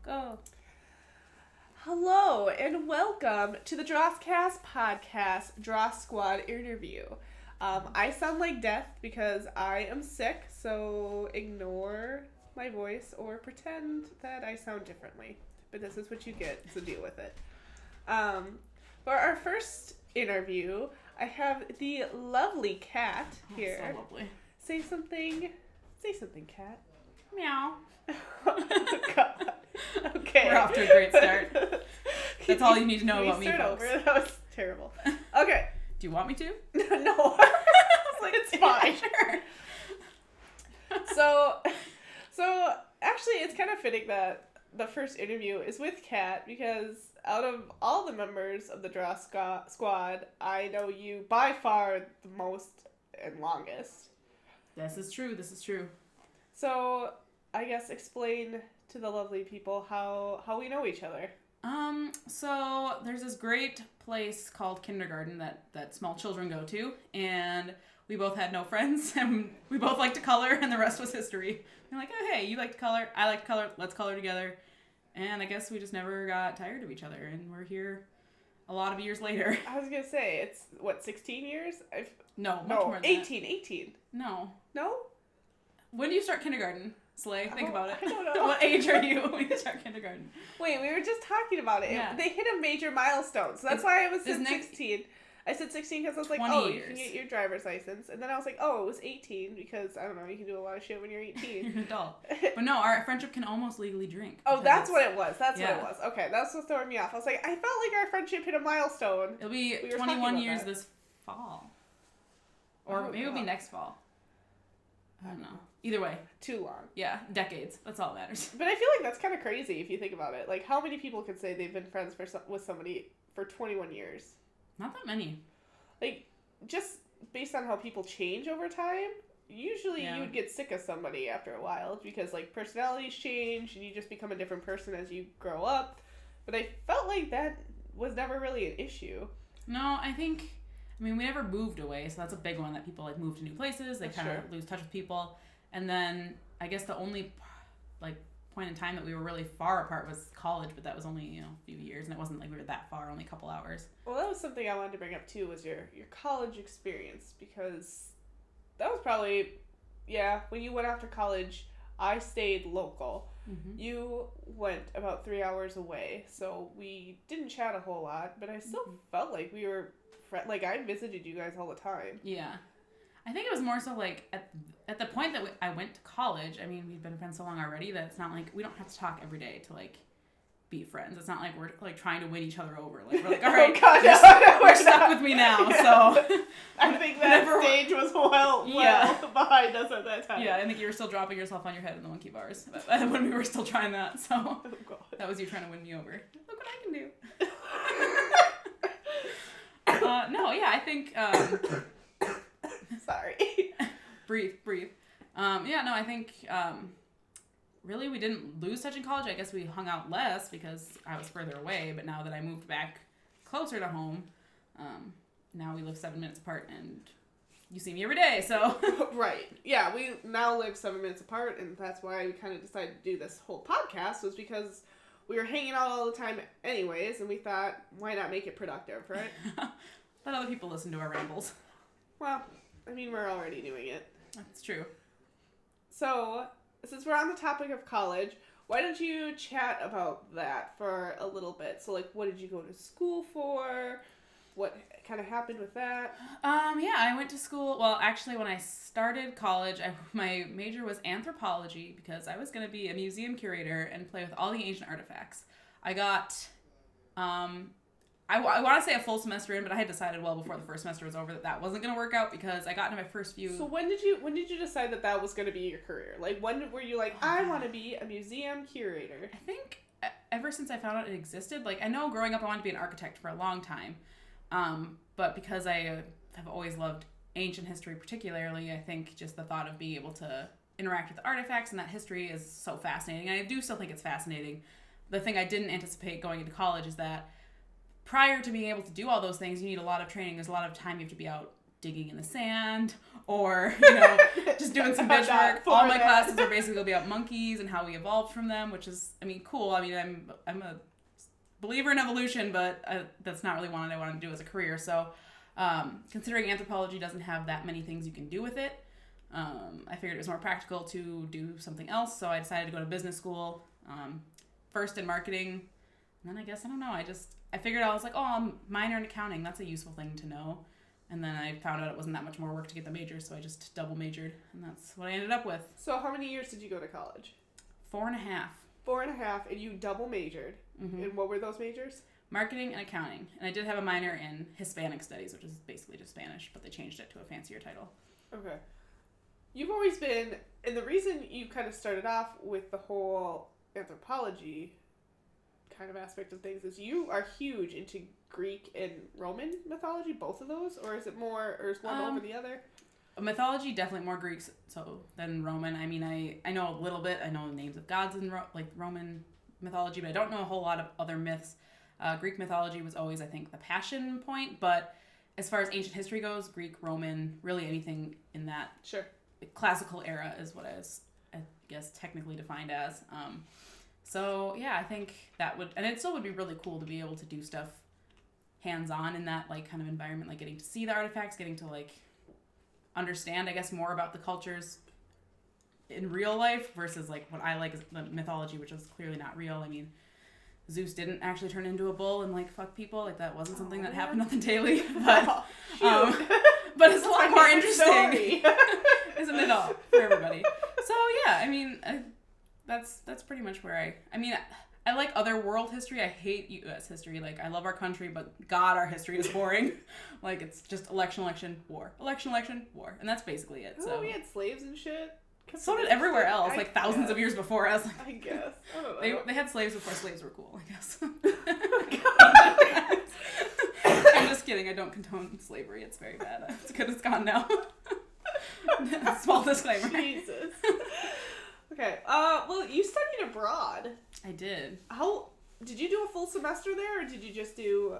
Go. Hello and welcome to the Drosscast podcast Dross Squad interview. I sound like death because I am sick, so ignore my voice or pretend that I sound differently. But this is what you get, so deal with it. For our first interview, I have the lovely Kat here. So lovely. Say something, Kat. Meow. Oh, God. Okay. We're off to a great start. That's all you need to know about me, folks. Over? That was terrible. Okay. Do you want me to? No. I was like, it's fine. Sure. So actually, it's kind of fitting that the first interview is with Kat because out of all the members of the Dross Squad, I know you by far the most and longest. This is true. So I guess explain to the lovely people how we know each other. So there's this great place called kindergarten that small children go to, and we both had no friends, and we both liked to color, and the rest was history. We're like, oh, hey, you like to color, I like to color, let's color together. And I guess we just never got tired of each other, and we're here a lot of years later. I was going to say, it's, 16 years? No, much more than 18. that. 18. No. No? When do you start kindergarten, Slay? Think about it. I don't know. What age are you when you start kindergarten? Wait, we were just talking about it. Yeah. They hit a major milestone, so that's why I was said 16. I said 16 because I was like, oh, years. You can get your driver's license. And then I was like, oh, it was 18 because, I don't know, you can do a lot of shit when you're 18. You're an adult. But no, our friendship can almost legally drink. Oh, that's what it was. That's yeah. what it was. Okay, that's what's throwing me off. I was like, I felt like our friendship hit a milestone. It'll be 21 years this fall. Or maybe it'll be next fall. I don't know. Either way. Too long. Yeah, decades. That's all that matters. But I feel like that's kind of crazy if you think about it. Like, how many people could say they've been friends with somebody for 21 years? Not that many. Like, just based on how people change over time, usually you would get sick of somebody after a while because, like, personalities change and you just become a different person as you grow up. But I felt like that was never really an issue. No, we never moved away, so that's a big one that people, like, move to new places. They kind of lose touch with people. And then I guess the only, like, point in time that we were really far apart was college, but that was only, a few years, and it wasn't like we were that far, only a couple hours. Well, that was something I wanted to bring up, too, was your college experience, because that was probably, when you went off to college, I stayed local. Mm-hmm. You went about 3 hours away, so we didn't chat a whole lot, but I still felt like we were, like, I visited you guys all the time. Yeah. I think it was more so, like, at the point that I went to college, we've been friends so long already that it's not like, we don't have to talk every day to, like, be friends. It's not like we're, like, trying to win each other over. Like, we're like, all right, you're stuck with me now, so. I think that stage was well behind us at that time. Yeah, I think you were still dropping yourself on your head in the monkey bars when we were still trying that, so. Oh, God. That was you trying to win me over. Look what I can do. I think, Sorry. Breathe. I think, really we didn't lose touch in college. I guess we hung out less because I was further away, but now that I moved back closer to home, now we live 7 minutes apart and you see me every day, so. Right. Yeah, we now live 7 minutes apart, and that's why we kind of decided to do this whole podcast, was because we were hanging out all the time anyways, and we thought, why not make it productive, right? Let other people listen to our rambles. Well, we're already doing it. That's true. So, since we're on the topic of college, why don't you chat about that for a little bit? So, like, what did you go to school for? What kind of happened with that? I went to school. Well, actually, when I started college, my major was anthropology because I was going to be a museum curator and play with all the ancient artifacts. I got, I want to say a full semester in, but I had decided well before the first semester was over that wasn't going to work out because I got into my first few. So when did you decide that was going to be your career? Like, when were you like, I want to be a museum curator? I think ever since I found out it existed. Like, I know growing up I wanted to be an architect for a long time, but because I have always loved ancient history particularly, I think just the thought of being able to interact with the artifacts and that history is so fascinating. And I do still think it's fascinating. The thing I didn't anticipate going into college is that prior to being able to do all those things, you need a lot of training. There's a lot of time you have to be out digging in the sand or, you know, just doing some bitch work. All my classes are basically about monkeys and how we evolved from them, which is, I mean, cool. I mean, I'm a believer in evolution, but that's not really what I want to do as a career. So considering anthropology doesn't have that many things you can do with it, I figured it was more practical to do something else. So I decided to go to business school, first in marketing. And then I guess, I don't know, I figured I was like, oh, I'm minor in accounting. That's a useful thing to know. And then I found out it wasn't that much more work to get the major, so I just double majored, and that's what I ended up with. So how many years did you go to college? 4.5. 4.5, and you double majored. Mm-hmm. And what were those majors? Marketing and accounting. And I did have a minor in Hispanic studies, which is basically just Spanish, but they changed it to a fancier title. Okay. You've always been, and the reason you kind of started off with the whole anthropology kind of aspect of things is you are huge into Greek and Roman mythology, both of those, or is it more, or is one over the other? Mythology, definitely more Greek than Roman. I mean, I know a little bit. I know the names of gods in Roman mythology, but I don't know a whole lot of other myths. Greek mythology was always, I think, the passion point, but as far as ancient history goes, Greek, Roman, really anything in that classical era is what I guess technically defined as. So yeah, I think that would, and it still would be really cool to be able to do stuff hands-on in that like kind of environment, like getting to see the artifacts, getting to like understand, I guess, more about the cultures in real life versus like what I like is the mythology, which is clearly not real. I mean, Zeus didn't actually turn into a bull and like fuck people. Like that wasn't something that happened on the daily, but but it's a lot more interesting, isn't it all for everybody? So yeah, I mean, that's pretty much where I mean, I like other world history. I hate U.S. history. Like, I love our country, but God, our history is boring. Like, it's just election, war. Election, war. And that's basically it. So we had slaves and shit. So did everywhere else, like thousands of years before us. Like, I guess. I don't know. They had slaves before slaves were cool, I guess. Oh, I'm just kidding. I don't condone slavery. It's very bad. It's good it's gone now. Small disclaimer. Jesus. Okay. Well, you studied abroad. I did. Did you do a full semester there, or did you just do?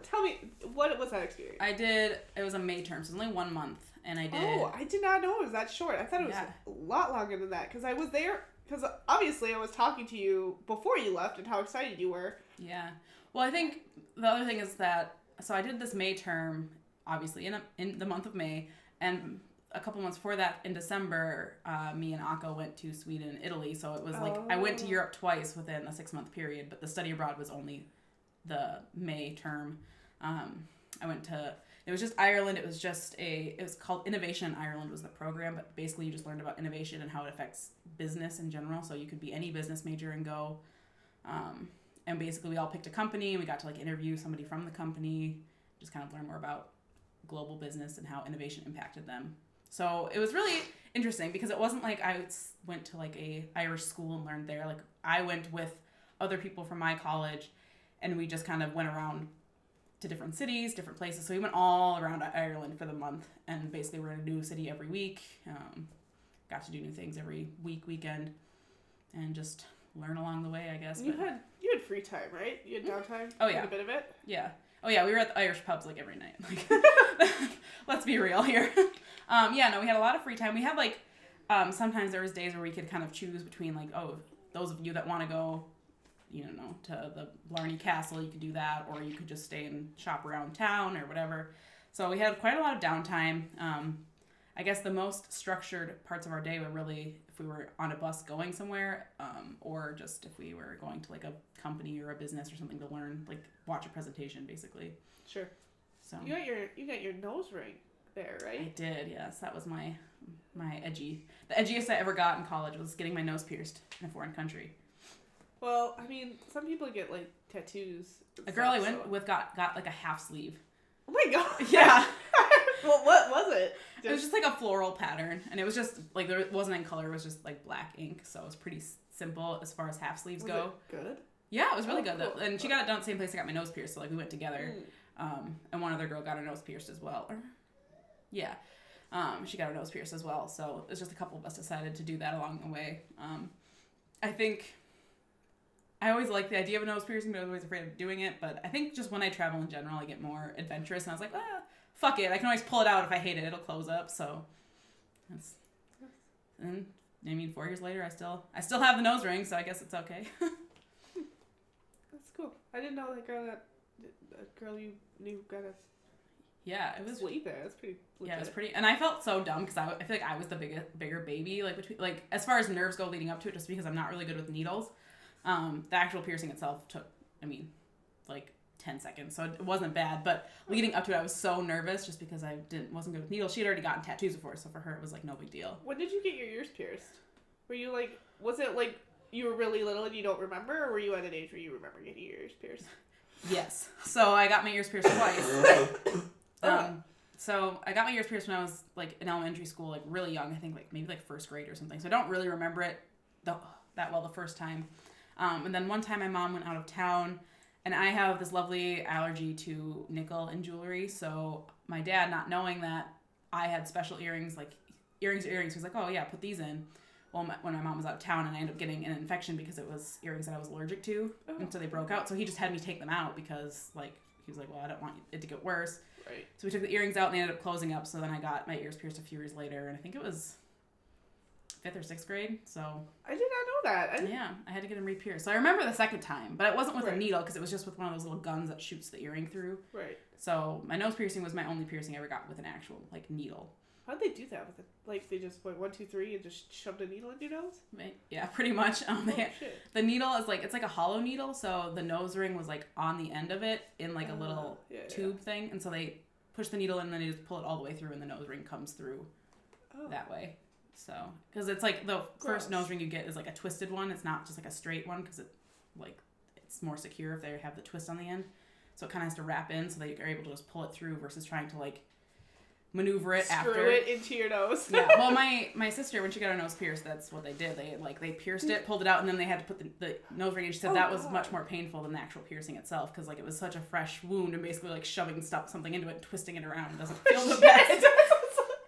Tell me, what was that experience? I did. It was a May term, so it was only 1 month, and I did. Oh, I did not know it was that short. I thought it was a lot longer than that because I was there. Because obviously I was talking to you before you left and how excited you were. Yeah. Well, I think the other thing is that so I did this May term, obviously in the month of May, and a couple months before that, in December, me and Akko went to Sweden and Italy. So it was like I went to Europe twice within a 6-month period, but the study abroad was only the May term. I went to, it was just Ireland. It was called Innovation in Ireland was the program, but basically you just learned about innovation and how it affects business in general. So you could be any business major and go. And basically we all picked a company and we got to like interview somebody from the company, just kind of learn more about global business and how innovation impacted them. So it was really interesting because it wasn't like I went to like a Irish school and learned there. Like I went with other people from my college and we just kind of went around to different cities, different places. So we went all around Ireland for the month and basically we're in a new city every week. Got to do new things every weekend, and just learn along the way, I guess. You had free time, right? You had downtime? Oh, yeah. A bit of it? Yeah. Oh, yeah, we were at the Irish pubs, like, every night. Like, let's be real here. We had a lot of free time. We had, like, sometimes there was days where we could kind of choose between, like, those of you that want to go, to the Blarney Castle, you could do that, or you could just stay and shop around town or whatever. So we had quite a lot of downtime. I guess the most structured parts of our day were really if we were on a bus going somewhere, or just if we were going to like a company or a business or something to learn, like watch a presentation, basically. Sure. So you got your nose ring there, right? I did, yes. That was the edgiest I ever got in college was getting my nose pierced in a foreign country. Well, I mean, some people get like tattoos. A girl I went with got like a half sleeve. Oh my god. Yeah. Well, what was it? It was just like a floral pattern, and it was just like it wasn't in color. It was just like black ink, so it was pretty simple as far as half sleeves go. It good? Yeah, it was really good. Cool. And she got it done at the same place I got my nose pierced, so like we went together. And one other girl got her nose pierced as well. She got her nose pierced as well. So it was just a couple of us decided to do that along the way. I think I always liked the idea of a nose piercing, but I was always afraid of doing it. But I think just when I travel in general, I get more adventurous, and I was like, fuck it. I can always pull it out if I hate it. It'll close up. So, and I mean, 4 years later, I still have the nose ring, so I guess it's okay. That's cool. I didn't know that girl you knew got a Yeah, it was sleep there. That's pretty legit. Yeah, it was pretty, and I felt so dumb because I feel like I was the bigger baby, like as far as nerves go leading up to it, just because I'm not really good with needles. The actual piercing itself took, like 10 seconds, so it wasn't bad, but leading up to it I was so nervous just because I wasn't good with needles. She had already gotten tattoos before, so for her it was like no big deal. When did you get your ears pierced? Were you like, was it like you were really little and you don't remember, or were you at an age where you remember getting your ears pierced? Yes, so I got my ears pierced twice. So I got my ears pierced when I was like in elementary school, like really young, I think like maybe like first grade or something, so I don't really remember it that well the first time. And then one time my mom went out of town, and I have this lovely allergy to nickel in jewelry, so my dad, not knowing that I had special earrings, like earrings, he was like, oh yeah, put these in. Well, when my mom was out of town, and I ended up getting an infection because it was earrings that I was allergic to, and so they broke out, so he just had me take them out because like he was like, well, I don't want it to get worse. Right. So we took the earrings out and they ended up closing up, so then I got my ears pierced a few years later, and I think it was 5th or 6th grade, so... I did not know that. Yeah, I had to get them re-pierced. So I remember the second time, but it wasn't with a needle, because it was just with one of those little guns that shoots the earring through. Right. So my nose piercing was my only piercing I ever got with an actual, like, needle. How'd they do that with it? Like, they just went 1, 2, 3 and just shoved a needle in your nose? Yeah, pretty much. Shit. The needle is like, it's like a hollow needle, so the nose ring was like on the end of it in like a little tube thing, and so they push the needle in and then they just pull it all the way through and the nose ring comes through that way. So, because it's like the first nose ring you get is like a twisted one. It's not just like a straight one because it's more secure if they have the twist on the end. So it kind of has to wrap in so that you're able to just pull it through versus trying to like maneuver it after. Screw it into your nose. Yeah. Well, my sister, when she got her nose pierced, that's what they did. They pierced it, pulled it out, and then they had to put the nose ring in. She said that was much more painful than the actual piercing itself because like it was such a fresh wound and basically like shoving something into it and twisting it around doesn't feel the best.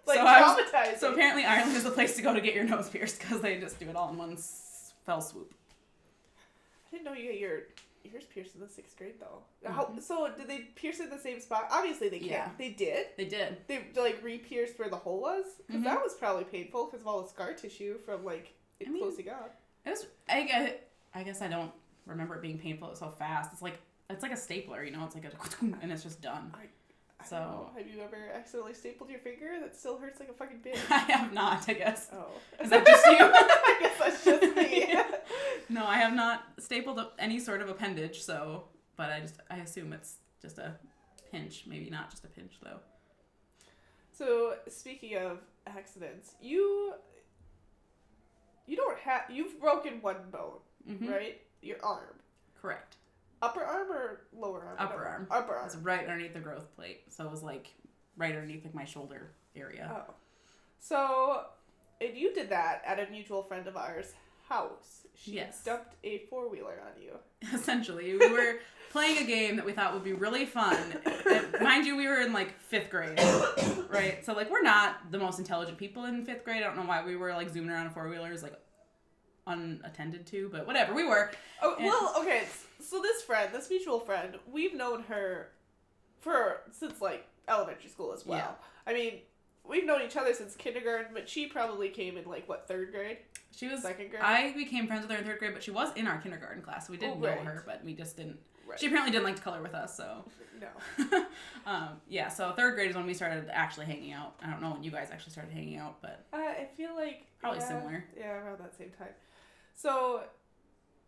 Traumatizing. So apparently Ireland is the place to go to get your nose pierced because they just do it all in one fell swoop. I didn't know you get your ears pierced in the 6th grade though. So did they pierce it in the same spot? Obviously they can't. Yeah. They did? They did. They like re-pierced where the hole was? Because that was probably painful because of all the scar tissue from like closing up. It was. I guess I don't remember it being painful. It was so fast. It's like a stapler, you know. It's like and it's just done. I don't know. Have you ever accidentally stapled your finger? That still hurts like a fucking bitch. I have not, I guess. Oh. Is that just you? I guess that's just me. No, I have not stapled any sort of appendage, but I assume it's just a pinch. Maybe not just a pinch, though. So, speaking of accidents, you've broken one bone, right? Your arm. Correct. Upper arm or lower arm? Upper arm. Upper arm. It's right underneath the growth plate. So it was like right underneath like my shoulder area. Oh. So, and you did that at a mutual friend of ours' house. She dumped a 4-wheeler on you. Essentially. We were playing a game that we thought would be really fun. Mind you, we were in like 5th grade, right? So like we're not the most intelligent people in 5th grade. I don't know why we were like zooming around in 4-wheelers like unattended to, but whatever, we were. Oh, well, okay, so this mutual friend, we've known her since like elementary school as well. Yeah. I mean, we've known each other since kindergarten, but she probably came in like what, 3rd grade? She was 2nd grade. I became friends with her in 3rd grade, but she was in our kindergarten class, so we didn't know her, but we just didn't. Right. She apparently didn't like to color with us, so. No. Yeah, so 3rd grade is when we started actually hanging out. I don't know when you guys actually started hanging out, but. I feel like. Probably similar. Yeah, around that same time. So,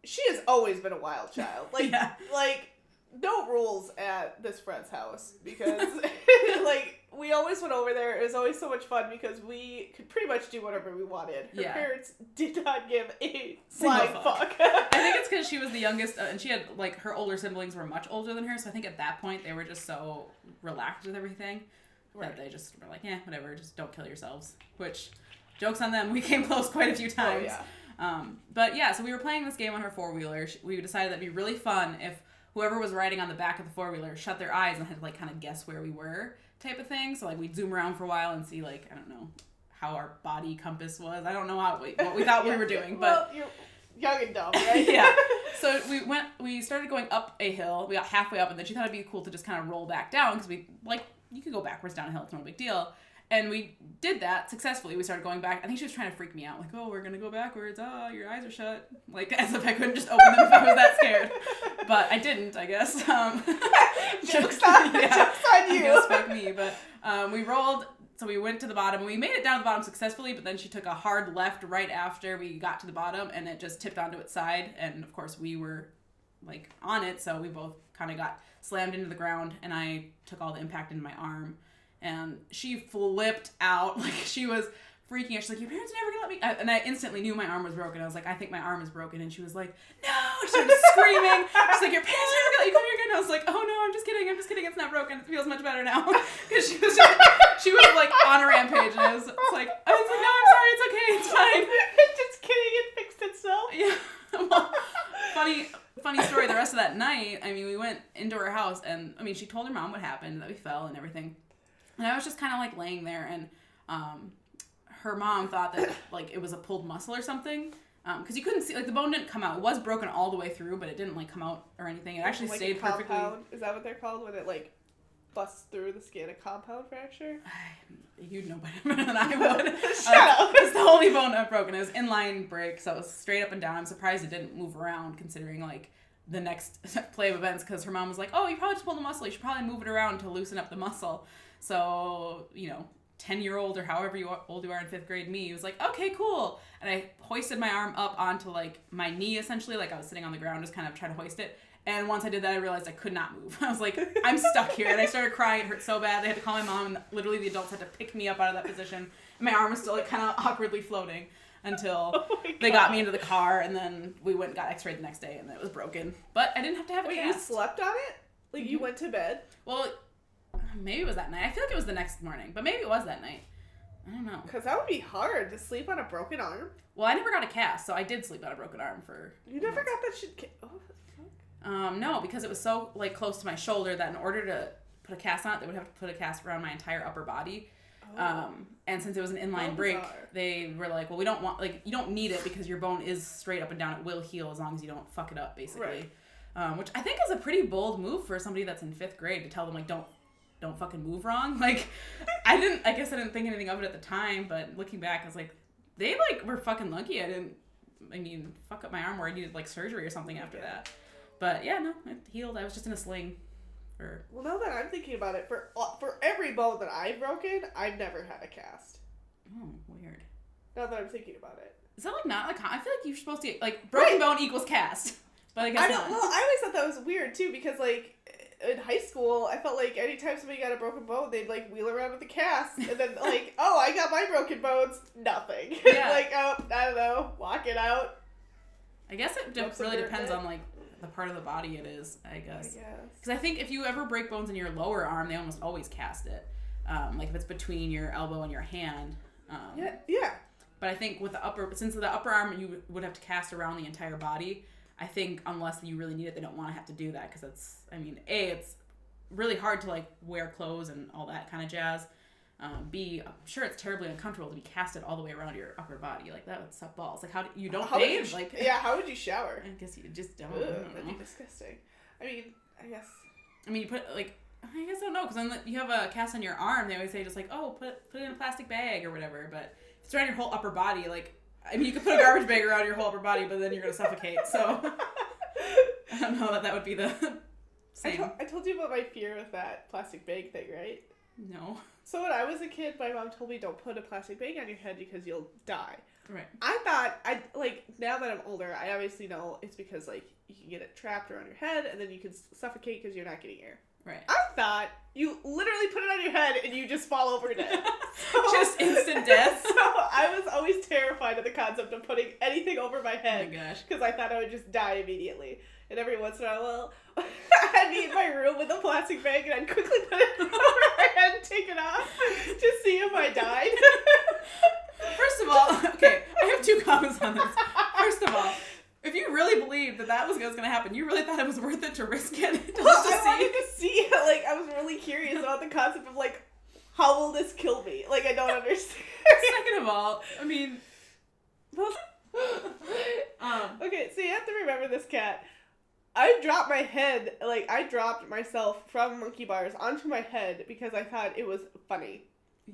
she has always been a wild child. Like, like no rules at this friend's house because, like, we always went over there. It was always so much fun because we could pretty much do whatever we wanted. Her parents did not give a flying fuck. I think it's because she was the youngest, and she had, like, her older siblings were much older than her, so I think at that point they were just so relaxed with everything that they just were like, yeah, whatever, just don't kill yourselves. Which, joke's on them, we came close quite a few times. Oh, yeah. But yeah, so we were playing this game on her 4-wheeler. We decided that'd be really fun if whoever was riding on the back of the 4-wheeler shut their eyes and had to like kind of guess where we were type of thing. So like we'd zoom around for a while and see like, I don't know how our body compass was. I don't know what we thought we were doing, but well, you're young and dumb, right? Yeah. So we started going up a hill. We got halfway up and then she thought it'd be cool to just kind of roll back down because we like you could go backwards down a hill. It's no big deal. And we did that successfully. We started going back. I think she was trying to freak me out. Like, oh, we're going to go backwards. Oh, your eyes are shut. Like, as if I couldn't just open them if I was that scared. But I didn't, I guess. Joke's on you. I guess, fuck me. But we rolled, so we went to the bottom. We made it down to the bottom successfully, but then she took a hard left right after we got to the bottom, and it just tipped onto its side. And, of course, we were, like, on it, so we both kind of got slammed into the ground, and I took all the impact into my arm. And she flipped out, like she was freaking out. She's like, your parents are never gonna let me. And I instantly knew my arm was broken. I was like, I think my arm is broken. And she was like, no. She started screaming. She's like, your parents are never gonna let you come here again. And I was like, oh no, I'm just kidding. It's not broken. It feels much better now. Because she was like on a rampage. And I was like, no, I'm sorry. It's okay. It's fine. Just kidding. It fixed itself. Yeah. Well, funny story. The rest of that night, I mean, we went into her house, and I mean, she told her mom what happened, that we fell and everything. And I was just kind of like laying there, and her mom thought that like it was a pulled muscle or something, because you couldn't see, like the bone didn't come out. It was broken all the way through, but it didn't like come out or anything. It actually like stayed perfectly. Is that what they're called when it like busts through the skin? A compound fracture? You'd know better than I would. Shut up. It's the only bone not broken. It was inline break, so it was straight up and down. I'm surprised it didn't move around, considering like the next play of events, because her mom was like, oh, you probably just pulled a muscle. You should probably move it around to loosen up the muscle. So, 10-year-old or however old you are in 5th grade me was like, okay, cool. And I hoisted my arm up onto like my knee, essentially. Like I was sitting on the ground, just kind of trying to hoist it. And once I did that, I realized I could not move. I was like, I'm stuck here. And I started crying. It hurt so bad. They had to call my mom, and literally the adults had to pick me up out of that position. And my arm was still like kind of awkwardly floating until they got me into the car. And then we went and got x-rayed the next day, and it was broken. But I didn't have to have a cast. You slept on it? Like you went to bed? Well, maybe it was that night. I feel like it was the next morning, but maybe it was that night. I don't know. Because that would be hard to sleep on a broken arm. Well, I never got a cast, so I did sleep on a broken arm for... You never got that shit... Oh, what the fuck? No, because it was so like close to my shoulder that in order to put a cast on it, they would have to put a cast around my entire upper body. Oh. And since it was an inline break, they were like, well, we don't want... Like, you don't need it because your bone is straight up and down. It will heal as long as you don't fuck it up, basically. Right. Which I think is a pretty bold move for somebody that's in 5th grade to tell them, like, don't fucking move wrong. Like, I guess I didn't think anything of it at the time, but looking back, I was like, they, like, were fucking lucky fuck up my arm where I needed, like, surgery or something after that. But, yeah, no, it healed. I was just in a sling for... Well, now that I'm thinking about it, for every bone that I've broken, I've never had a cast. Oh, weird. Now that I'm thinking about it. Is that, like, not, like, I feel like you're supposed to get, like, broken bone equals cast. But I guess not. Well, I always thought that was weird, too, because, like... In high school, I felt like anytime somebody got a broken bone, they'd, like, wheel around with a cast. And then, like, oh, I got my broken bones. Nothing. Yeah. Like, oh, I don't know. Walk it out. I guess it really depends on, like, the part of the body it is, I guess. Because I think if you ever break bones in your lower arm, they almost always cast it. Like, if it's between your elbow and your hand. Yeah. But I think with since the upper arm, you would have to cast around the entire body. I think unless you really need it, they don't want to have to do that because it's really hard to like wear clothes and all that kind of jazz. B, I'm sure it's terribly uncomfortable to be casted all the way around your upper body. Like that would suck balls. Like how bathe? How would you shower? I guess you just don't. That'd be disgusting. I guess you put like I guess I don't know because then you have a cast on your arm. They always say just like put it in a plastic bag or whatever. But if it's around your whole upper body, like. You could put a garbage bag around your whole upper body, but then you're going to suffocate, so I don't know that would be the same. I told you about my fear with that plastic bag thing, right? No. So when I was a kid, my mom told me don't put a plastic bag on your head because you'll die. Right. I thought, now that I'm older, I obviously know it's because, like, you can get it trapped around your head, and then you can suffocate because you're not getting air. Right. I thought you literally put it on your head and you just fall over dead. Just instant death? So I was always terrified of the concept of putting anything over my head. Oh my gosh. Because I thought I would just die immediately. And every once in a while, I'd be in my room with a plastic bag and I'd quickly put it over my head and take it off to see if I died. First of all, okay, I have 2 comments on this. First of all, if you really believed that was going to happen, you really thought it was worth it to risk it? I wanted to see, like, I was really curious about the concept of, like, how will this kill me? Like, I don't understand. Second of all, okay, so you have to remember this cat. I dropped my head, like, I dropped myself from monkey bars onto my head because I thought it was funny.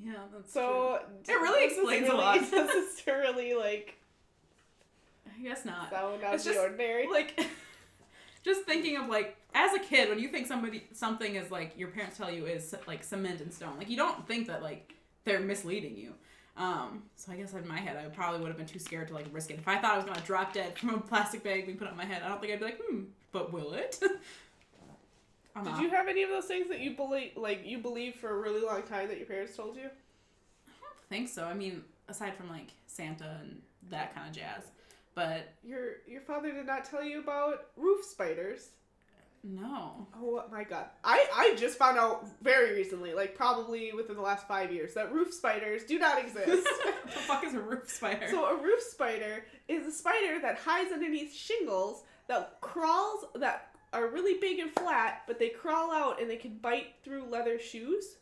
Yeah, that's so true. It really explains a lot. This is really, like... I guess not. Sound out of the ordinary. Like, just thinking of, like, as a kid, when you think something is, like, your parents tell you is, like, cement and stone, like, you don't think that, like, they're misleading you. So I guess in my head, I probably would have been too scared to, like, risk it. If I thought I was going to drop dead from a plastic bag being put on my head, I don't think I'd be like, but will it? Did you have any of those things that you believe for a really long time that your parents told you? I don't think so. I mean, aside from, like, Santa and that kind of jazz. But your father did not tell you about roof spiders? No. Oh my god. I just found out very recently, like probably within the last 5 years, that roof spiders do not exist. What the fuck is a roof spider? So a roof spider is a spider that hides underneath shingles that are really big and flat, but they crawl out and they can bite through leather shoes.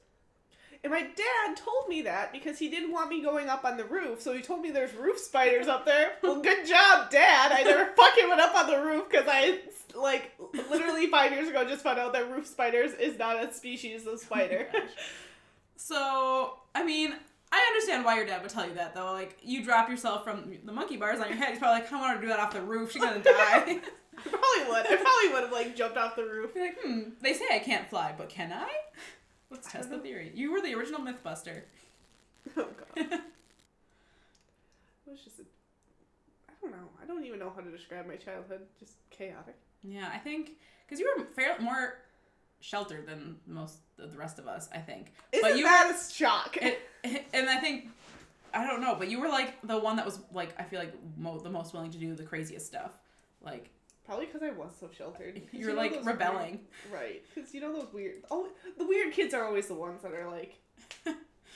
And my dad told me that because he didn't want me going up on the roof, so he told me there's roof spiders up there. Well, good job, Dad. I never fucking went up on the roof because I, like, literally 5 years ago just found out that roof spiders is not a species of spider. Oh so, I mean, I understand why your dad would tell you that, though. Like, you drop yourself from the monkey bars on your head. He's probably like, I don't want her to do that off the roof. She's gonna die. I probably would have, like, jumped off the roof. Be like, they say I can't fly, but can I? Let's test the theory. You were the original Mythbuster. Oh, God. It was just I don't know. I don't even know how to describe my childhood. Just chaotic. Yeah, I think, because you were more sheltered than most of the rest of us, I think. Isn't that a shock? And I think, I don't know, but you were, like, the one that was, like, I feel like the most willing to do the craziest stuff. Like... Probably because I was so sheltered. You're, like, rebelling. Right. Because you know those weird... Oh, the weird kids are always the ones that are, like,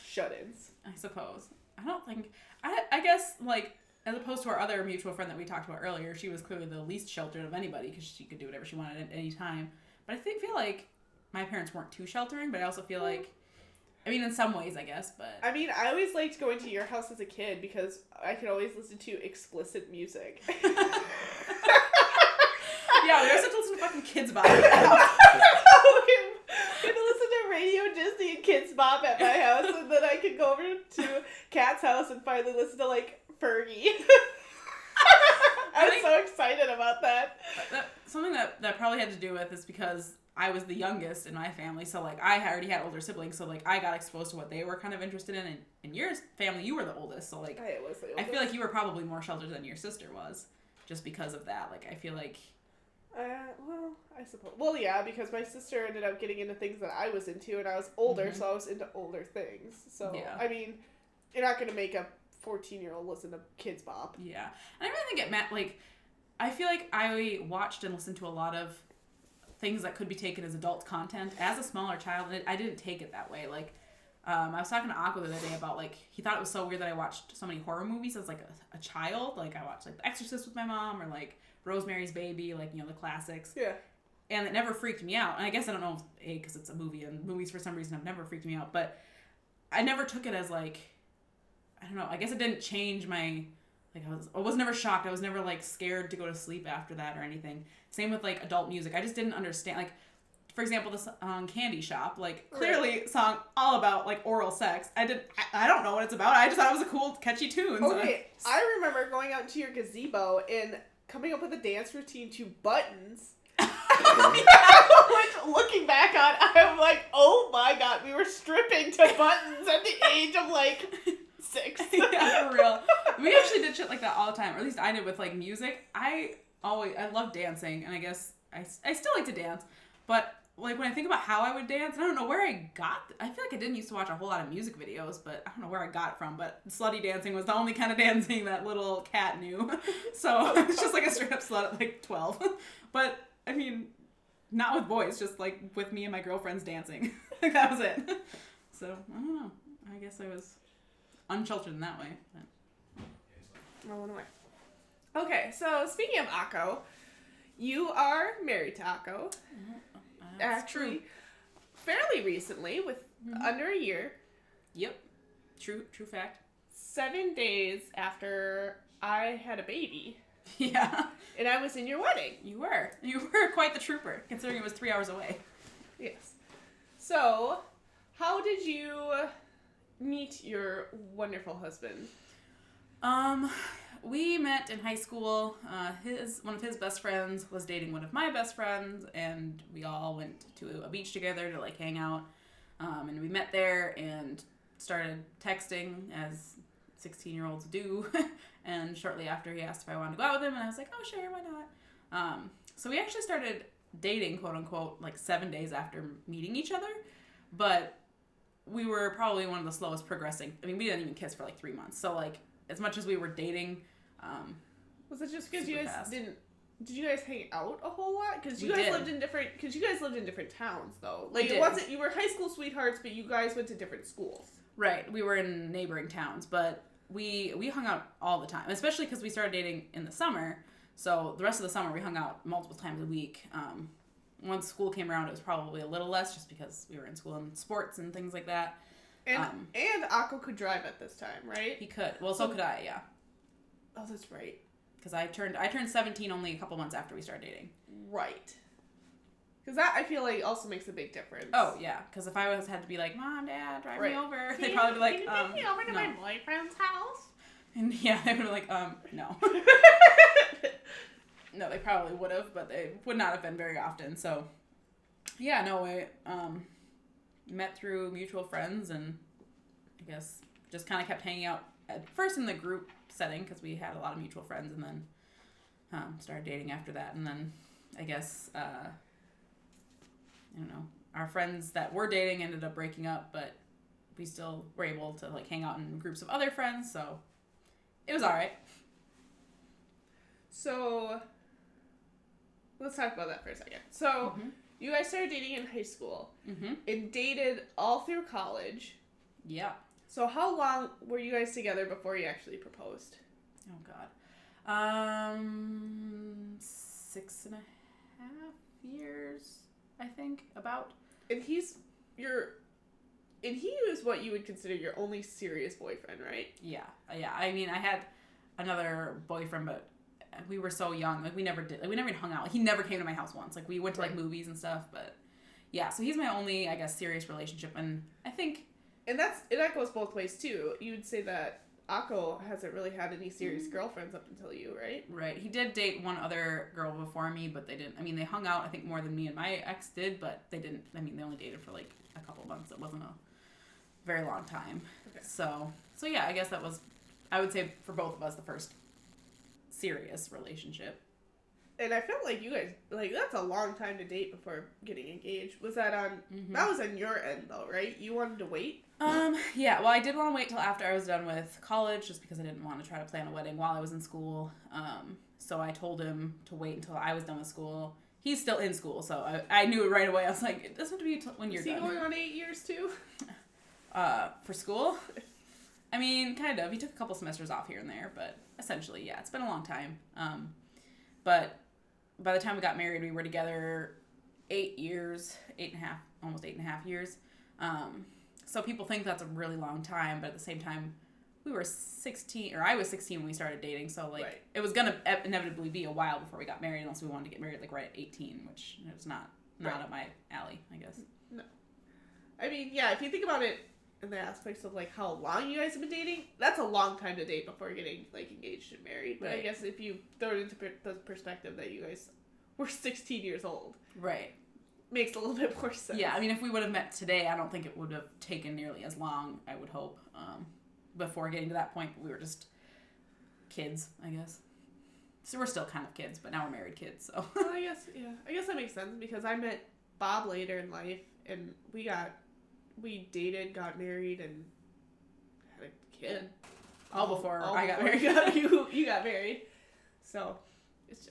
shut-ins. I suppose. I don't think... I guess, like, as opposed to our other mutual friend that we talked about earlier, she was clearly the least sheltered of anybody because she could do whatever she wanted at any time. But I feel like my parents weren't too sheltering, but I also feel like... I mean, in some ways, I guess, but... I mean, I always liked going to your house as a kid because I could always listen to explicit music. Yeah, we also listen to fucking Kids Bop. We had to listen to Radio Disney and Kids Bop at my house, and then I could go over to Kat's house and finally listen to, like, Fergie. I was so excited about that. Something that probably had to do with is because I was the youngest in my family, so, like, I already had older siblings, so, like, I got exposed to what they were kind of interested in, and in your family, you were the oldest, so, like, I was the oldest. I feel like you were probably more sheltered than your sister was, just because of that. Like, I feel like... well, I suppose. Well, yeah, because my sister ended up getting into things that I was into, and I was older, so I was into older things. So, yeah. I mean, you're not going to make a 14-year-old listen to Kids Bop. Yeah. And I really think it meant, like, I feel like I watched and listened to a lot of things that could be taken as adult content as a smaller child, and I didn't take it that way. Like, I was talking to Aqua the other day about, like, he thought it was so weird that I watched so many horror movies as, like, a child. Like, I watched, like, The Exorcist with my mom, or, like, Rosemary's Baby, like, you know, the classics. Yeah. And it never freaked me out. And I guess I don't know, because it's a movie, and movies for some reason have never freaked me out. But I never took it as, like, I don't know, I guess it didn't change my, like, I was never shocked. I was never, like, scared to go to sleep after that or anything. Same with, like, adult music. I just didn't understand, like, for example, the song Candy Shop, like, clearly song all about, like, oral sex. I don't know what it's about. I just thought it was a cool, catchy tune. Okay, I remember going out to your gazebo and coming up with a dance routine to Buttons. Which, looking back on, I'm like, oh my god, we were stripping to Buttons at the age of, like, 6. Yeah, for real. We actually did shit like that all the time, or at least I did with, like, music. I love dancing, and I guess I still like to dance, but, like, when I think about how I would dance, I don't know where I got I feel like I didn't used to watch a whole lot of music videos, but I don't know where I got it from, but slutty dancing was the only kind of dancing that little cat knew. So it's just like a straight up slut at, like, 12. But, I mean, not with boys, just, like, with me and my girlfriends dancing. Like, that was it. So, I don't know. I guess I was unsheltered in that way. But. Well, anyway. Okay, so speaking of Akko, you are married to Akko. Actually, fairly recently, with under a year. Yep. True fact. 7 days after I had a baby. Yeah. And I was in your wedding. You were. You were quite the trooper, considering it was 3 hours away. Yes. So, how did you meet your wonderful husband? We met in high school. One of his best friends was dating one of my best friends, and we all went to a beach together to like hang out. And we met there and started texting as 16-year-olds do. And shortly after, he asked if I wanted to go out with him, and I was like, oh, sure, why not? So we actually started dating, quote unquote, like 7 days after meeting each other. But we were probably one of the slowest progressing. I mean, we didn't even kiss for like 3 months. So like, as much as we were dating, was it just because you guys fast. didn't? Did you guys hang out a whole lot? Because you guys lived in different. Because you guys lived in different towns, though. Like, it wasn't. You were high school sweethearts, but you guys went to different schools. Right. We were in neighboring towns, but we hung out all the time, especially because we started dating in the summer. So the rest of the summer, we hung out multiple times a week. Once school came around, it was probably a little less, just because we were in school and sports and things like that. And Akko could drive at this time, right? He could. Well, so could I. Yeah. Oh, that's right. Because I turned 17 only a couple months after we started dating. Right. Because that, I feel like, also makes a big difference. Oh, yeah. Because if I had to be like, Mom, Dad, drive me over, they'd Can probably be like, you take me over to my boyfriend's house? And yeah, they would be like, no. No, they probably would have, but they would not have been very often. So, yeah, no, we met through mutual friends, and I guess just kind of kept hanging out at first in the group setting because we had a lot of mutual friends, and then started dating after that. And then I guess, I don't know, our friends that were dating ended up breaking up, but we still were able to like hang out in groups of other friends, so it was all right. So, let's talk about that for a second. So, you guys started dating in high school and dated all through college. Yeah. So, how long were you guys together before you actually proposed? Oh, God. 6.5 years, I think, about. And he was what you would consider your only serious boyfriend, right? Yeah. Yeah. I mean, I had another boyfriend, but we were so young. Like, we never even hung out. Like, he never came to my house once. Like, we went to, like, movies and stuff, but yeah. So, he's my only, I guess, serious relationship, and I think... And that goes both ways, too. You would say that Akko hasn't really had any serious girlfriends up until you, right? Right. He did date one other girl before me, but they didn't... I mean, they hung out, I think, more than me and my ex did, but they didn't... I mean, they only dated for, like, a couple months. It wasn't a very long time. Okay. So yeah, I guess that was, I would say, for both of us, the first serious relationship. And I felt like you guys, like, that's a long time to date before getting engaged. Was that on, that was on your end, though, right? You wanted to wait? Yeah, well, I did want to wait till after I was done with college, just because I didn't want to try to plan a wedding while I was in school. So I told him to wait until I was done with school. He's still in school, so I knew it right away. I was like, it doesn't have to be when you're done. Is he going on 8 years, too? For school? I mean, kind of. He took a couple semesters off here and there, but essentially, yeah, it's been a long time. But by the time we got married, we were together 8 years, 8.5, almost 8.5 years. So people think that's a really long time, but at the same time, we were 16, or I was 16 when we started dating, so, like, It was going to inevitably be a while before we got married, unless we wanted to get married, like, right at 18, which is not up my alley, I guess. No. I mean, yeah, if you think about it in the aspects of, like, how long you guys have been dating, that's a long time to date before getting, like, engaged and married. But I guess if you throw it into the perspective that you guys were 16 years old. Right. Makes a little bit more sense. Yeah, I mean, if we would have met today, I don't think it would have taken nearly as long, I would hope, before getting to that point. But we were just kids, I guess. So we're still kind of kids, but now we're married kids, so. Well, I guess that makes sense, because I met Bob later in life, and we dated, got married, and had a kid. All before I got married. You got married. So,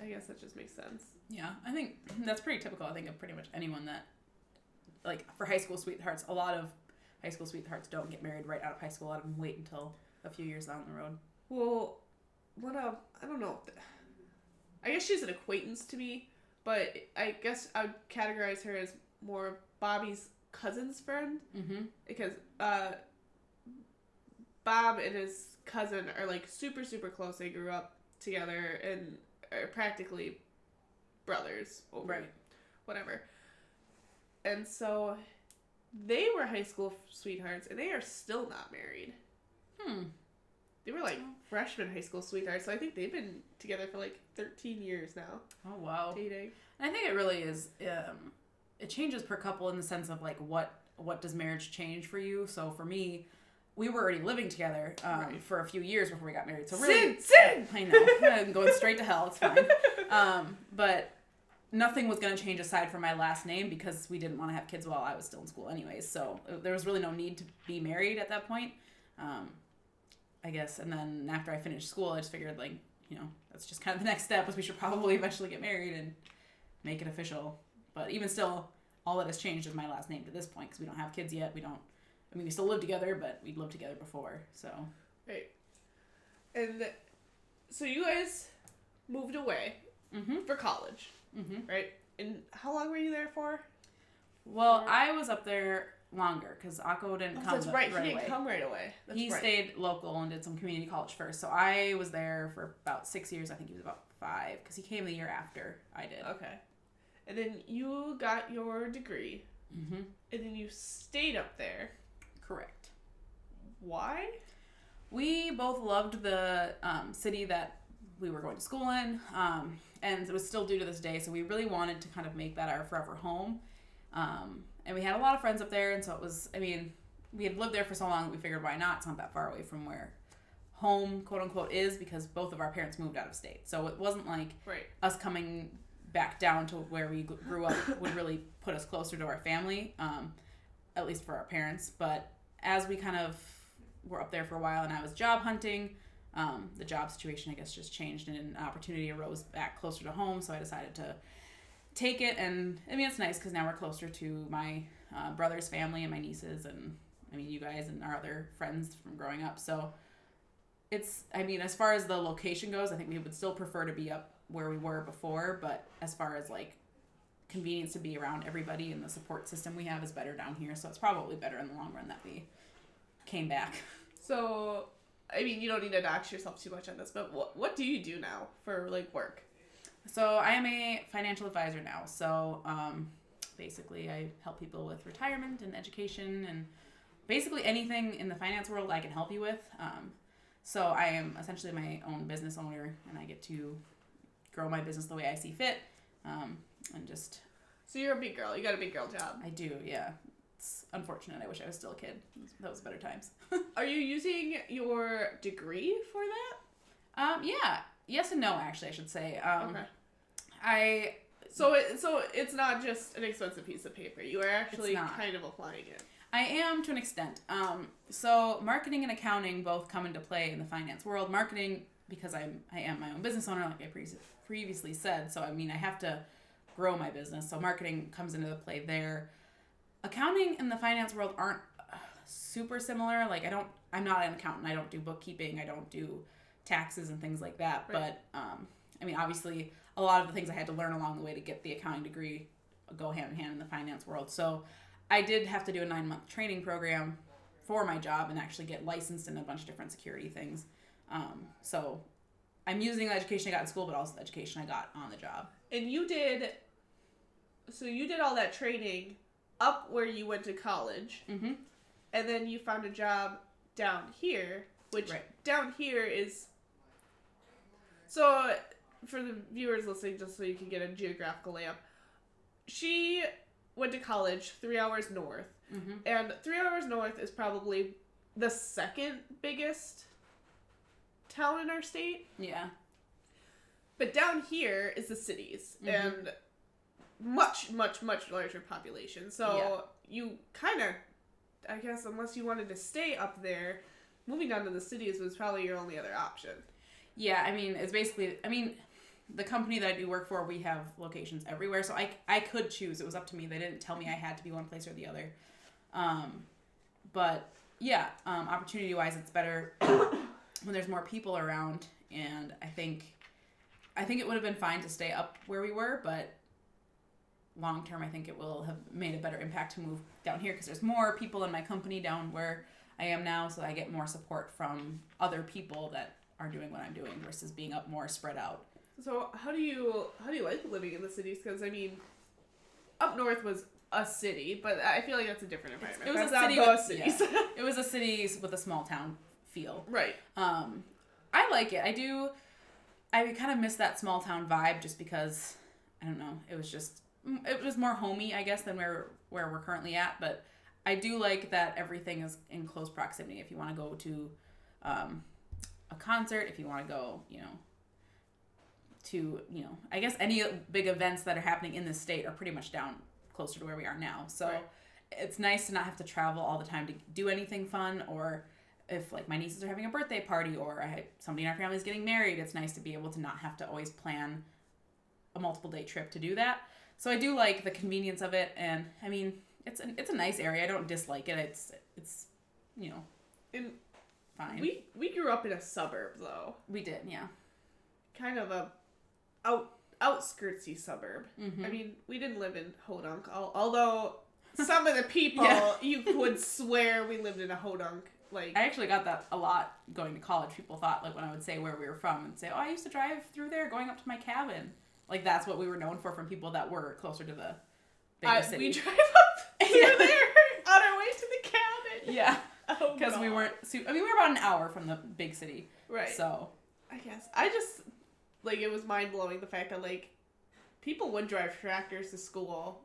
I guess that just makes sense. Yeah, I think that's pretty typical, I think, of pretty much anyone that, like, for high school sweethearts, a lot of high school sweethearts don't get married right out of high school. A lot of them wait until a few years down the road. Well, I don't know. I guess she's an acquaintance to me, but I guess I would categorize her as more Bobby's cousin's friend. Mm-hmm. Because Bob and his cousin are, like, super, super close. They grew up together, and are practically brothers over whatever. And so they were high school sweethearts, and they are still not married. They were like freshman high school sweethearts, so I think they've been together for like 13 years now. Oh, wow. Dating. And I think it really is, it changes per couple in the sense of like what does marriage change for you? So for me, we were already living together for a few years before we got married. So really, Sin! I know, I'm going straight to hell. It's fine. But nothing was going to change aside from my last name because we didn't want to have kids while I was still in school anyways. So there was really no need to be married at that point, I guess. And then after I finished school, I just figured like, that's just kind of the next step was we should probably eventually get married and make it official. But even still, all that has changed is my last name to this point because we don't have kids yet. We still live together, but we'd lived together before, so. Right. And so you guys moved away for college, right? And how long were you there for? Well, I was up there longer because Akko didn't come That's right. right He didn't away. come right away. He stayed local and did some community college first. So I was there for about 6 years. I think he was about 5 because he came the year after I did. Okay. And then you got your degree. And then you stayed up there. Correct. Why? We both loved the city that we were going to school in, and it was still due to this day, so we really wanted to kind of make that our forever home. And we had a lot of friends up there, and so it was, we had lived there for so long that we figured why not? It's not that far away from where home, quote unquote, is because both of our parents moved out of state. So it wasn't like us coming back down to where we grew up would really put us closer to our family, at least for our parents. But as we kind of were up there for a while and I was job hunting, the job situation, I guess, just changed and an opportunity arose back closer to home. So I decided to take it. And it's nice because now we're closer to my brother's family and my nieces and you guys and our other friends from growing up. So it's, as far as the location goes, I think we would still prefer to be up where we were before. But as far as like convenience to be around everybody and the support system we have is better down here. So it's probably better in the long run that we came back. So, you don't need to dox yourself too much on this, but what do you do now for, like, work? So, I am a financial advisor now. So, basically, I help people with retirement and education and basically anything in the finance world I can help you with. So, I am essentially my own business owner, and I get to grow my business the way I see fit, and just... So, you're a big girl. You got a big girl job. I do, yeah. It's unfortunate. I wish I was still a kid. That was better times. Are you using your degree for that? Yeah. Yes and no, actually, I should say. Okay. So it's not just an expensive piece of paper. You are actually kind of applying it. I am to an extent. So marketing and accounting both come into play in the finance world. Marketing, because I am my own business owner, like I previously said. So, I have to grow my business. So marketing comes into the play there. Accounting and the finance world aren't super similar. Like I'm not an accountant. I don't do bookkeeping. I don't do taxes and things like that. Right. But, obviously a lot of the things I had to learn along the way to get the accounting degree go hand in hand in the finance world. So I did have to do a 9-month training program for my job and actually get licensed in a bunch of different security things. So I'm using the education I got in school, but also the education I got on the job. And you did all that training up where you went to college, and then you found a job down here, which down here is... So, for the viewers listening, just so you can get a geographical layup, she went to college 3 hours north, and 3 hours north is probably the second biggest town in our state. Yeah. But down here is the cities, and much, much, much larger population. So you kind of, I guess, unless you wanted to stay up there, moving down to the cities was probably your only other option. Yeah, it's basically, the company that I do work for, we have locations everywhere, so I could choose. It was up to me. They didn't tell me I had to be one place or the other. But yeah, opportunity-wise, it's better when there's more people around, and I think it would have been fine to stay up where we were, but long term, I think it will have made a better impact to move down here because there's more people in my company down where I am now, so I get more support from other people that are doing what I'm doing versus being up more spread out. So how do you like living in the cities? Because I mean, up north was a city, but I feel like that's a different environment. It was that's a city not with cities. Yeah. It was a city with a small town feel. Right. I like it. I do. I kind of miss that small town vibe just because I don't know. It was more homey, I guess, than where we're currently at. But I do like that everything is in close proximity. If you want to go to a concert, if you want to go, to I guess any big events that are happening in this state are pretty much down closer to where we are now. So right. It's nice to not have to travel all the time to do anything fun, or if like my nieces are having a birthday party or somebody in our family is getting married, it's nice to be able to not have to always plan a multiple day trip to do that. So I do like the convenience of it, and I mean it's a nice area. I don't dislike it. It's and fine. We grew up in a suburb though. We did, yeah. Kind of a outskirtsy suburb. Mm-hmm. I mean, we didn't live in Hodunk, although some of the people you would swear we lived in a Hodunk. Like, I actually got that a lot going to college. People thought, like, when I would say where we were from and say, oh, I used to drive through there going up to my cabin. Like, that's what we were known for from people that were closer to the bigger city. We drive up through there on our way to the cabin. Yeah. Oh, because we weren't... we were about an hour from the big city. Right. So... I guess. I just... Like, it was mind-blowing the fact that, like, people would drive tractors to school,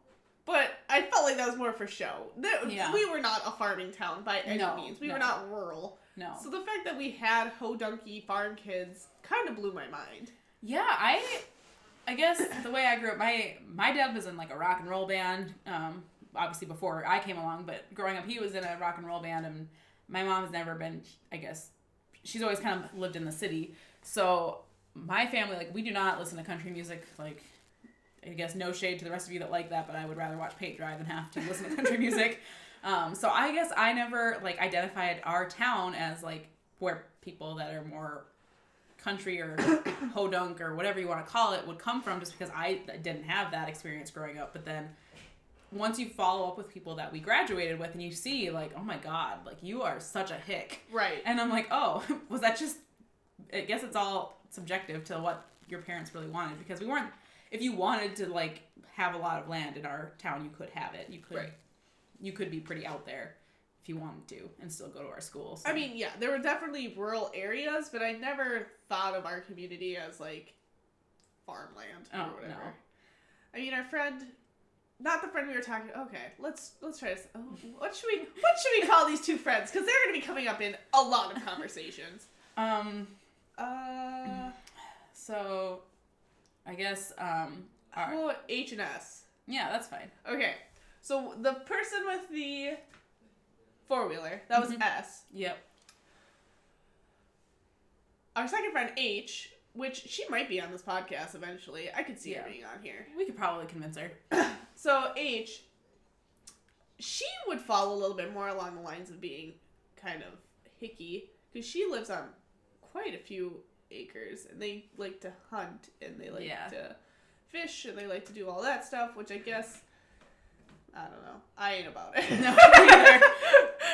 but I felt like that was more for show. We were not a farming town by any means. We were not rural. No. So the fact that we had hodunky farm kids kind of blew my mind. Yeah, I guess the way I grew up, my dad was in, like, a rock and roll band, obviously before I came along, but growing up he was in a rock and roll band, and my mom has never been, I guess, she's always kind of lived in the city, so... My family, like, we do not listen to country music. Like, I guess no shade to the rest of you that like that, but I would rather watch paint dry than have to listen to country music. So I guess I never, like, identified our town as, like, where people that are more country or hodunk or whatever you want to call it would come from, just because I didn't have that experience growing up. But then once you follow up with people that we graduated with and you see, like, oh my God, like, you are such a hick. Right. And I'm like, oh, was that just... I guess it's all subjective to what your parents really wanted, because we weren't, if you wanted to, like, have a lot of land in our town, you could have it. You could be pretty out there if you wanted to and still go to our school. So. I mean, yeah, there were definitely rural areas, but I never thought of our community as, like, farmland or whatever. No. I mean, our friend, not the friend we were talking, okay, let's try this. Oh, what should we call these two friends? Because they're going to be coming up in a lot of conversations. So, I guess, well, H and S. Yeah, that's fine. Okay. So, the person with the four-wheeler, that was S. Yep. Our second friend, H, which she might be on this podcast eventually. I could see her being on here. We could probably convince her. So, H, she would fall a little bit more along the lines of being kind of hicky, because she lives on quite a few acres, and they like to hunt, and they like to fish, and they like to do all that stuff, which I guess, I don't know. I ain't about it. No, neither.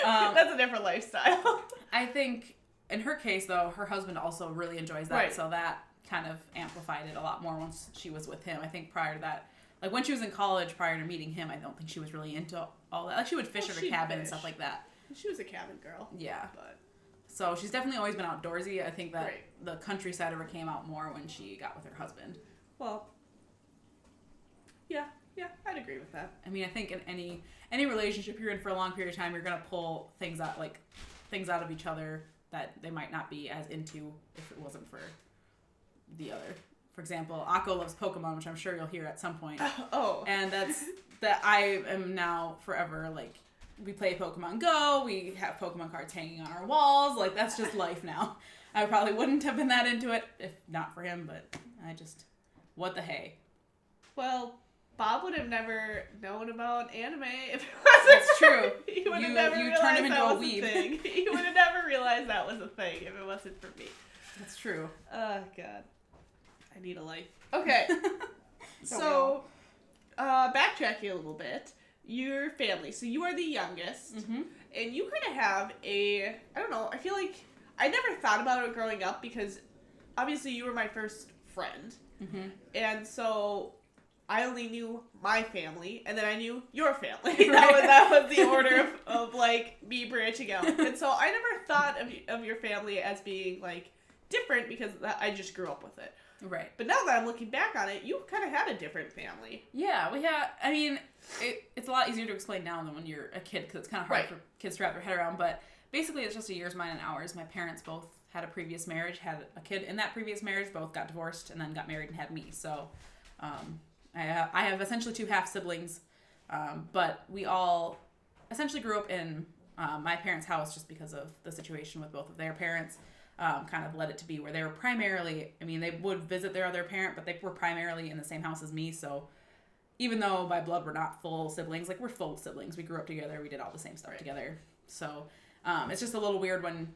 That's a different lifestyle. I think, in her case, though, her husband also really enjoys that, so that kind of amplified it a lot more once she was with him. I think prior to that, like when she was in college, prior to meeting him, I don't think she was really into all that. Like, she would fish at her cabin and stuff like that. She was a cabin girl. Yeah. But... So she's definitely always been outdoorsy. I think that the country side of her came out more when she got with her husband. Well, yeah, I'd agree with that. I mean, I think in any relationship you're in for a long period of time, you're gonna pull things out of each other that they might not be as into if it wasn't for the other. For example, Akko loves Pokemon, which I'm sure you'll hear at some point. Oh. And that I am now forever, like, we play Pokemon Go, we have Pokemon cards hanging on our walls, like, that's just life now. I probably wouldn't have been that into it if not for him, but what the hey. Well, Bob would have never known about anime if it wasn't. That's true. He would have never realized turned him into a weeb. He would have never realized that was a thing if it wasn't for me. That's true. Oh, God. I need a life. Okay. So, backtracking a little bit. Your family. So you are the youngest. Mm-hmm. And you kind of have I don't know, I feel like I never thought about it growing up because obviously you were my first friend. Mm-hmm. And so I only knew my family, and then I knew your family. Right. That was the order of like, me branching out. And so I never thought of your family as being, like, different because I just grew up with it. Right. But now that I'm looking back on it, you kind of had a different family. Yeah, we had, I mean, it's a lot easier to explain now than when you're a kid, because it's kind of hard Right. for kids to wrap their head around, but basically it's just a year's mine and ours. My parents both had a previous marriage, had a kid in that previous marriage, both got divorced, and then got married and had me. So I have essentially 2 half-siblings, but we all essentially grew up in my parents' house just because of the situation with both of their parents. Kind of led it to be where they were primarily, I mean, they would visit their other parent, but they were primarily in the same house as me. So even though by blood we're not full siblings, like, we're full siblings. We grew up together. We did all the same stuff together. So it's just a little weird when,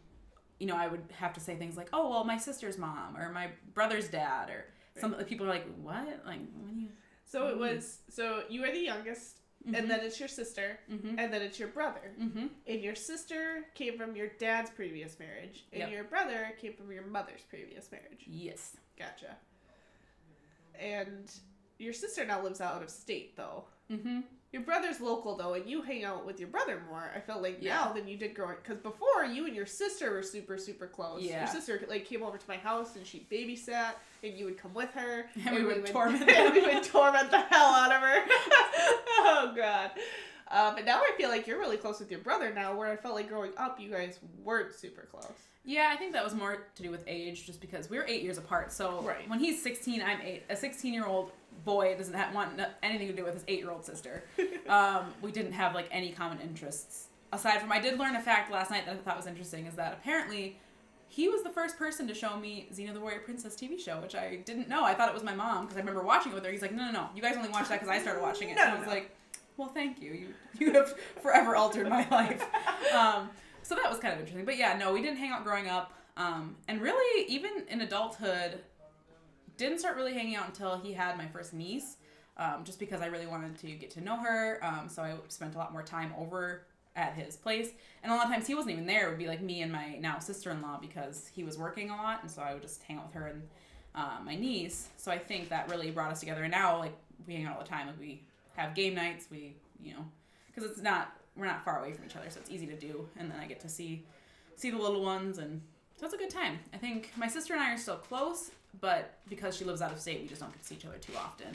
you know, I would have to say things like, oh, well, my sister's mom or my brother's dad, or some people are like, what? Like, when you... So it was, so you were the youngest, Mm-hmm. and then it's your sister, Mm-hmm. and then it's your brother. Mm-hmm. And your sister came from your dad's previous marriage, and Yep. your brother came from your mother's previous marriage. Yes. Gotcha. And your sister now lives out of state, though. Mm-hmm. Your brother's local, though, and you hang out with your brother more, I felt like, Yeah. now than you did growing... Because before, you and your sister were super, super close. Yeah. Your sister, like, came over to my house, and she babysat, and you would come with her. And we would torment and we would torment the hell out of her. Oh, God. But now I feel like you're really close with your brother now, where I felt like growing up, you guys weren't super close. Yeah, I think that was more to do with age, just because we were 8 years apart. So Right. when he's 16, I'm 8. A 16-year-old boy doesn't want anything to do with his 8-year-old sister. We didn't have, like, any common interests. Aside from, I did learn a fact last night that I thought was interesting, is that apparently he was the first person to show me Xena the Warrior Princess TV show, which I didn't know. I thought it was my mom, because I remember watching it with her. He's like, no, you guys only watch that because I started watching it. No, and I was no. like, well, thank you. You have forever altered my life. So that was kind of interesting. But yeah, no, we didn't hang out growing up. And really, even in adulthood, didn't start really hanging out until he had my first niece, just because I really wanted to get to know her. So I spent a lot more time over at his place. And a lot of times he wasn't even there. It would be like me and my now sister-in-law, because he was working a lot. And so I would just hang out with her and my niece. So I think that really brought us together. And now, like, we hang out all the time. Like, we have game nights. We, you know, because we're not far away from each other, so it's easy to do. And then I get to see the little ones, and so it's a good time. I think my sister and I are still close, but because she lives out of state, we just don't get to see each other too often.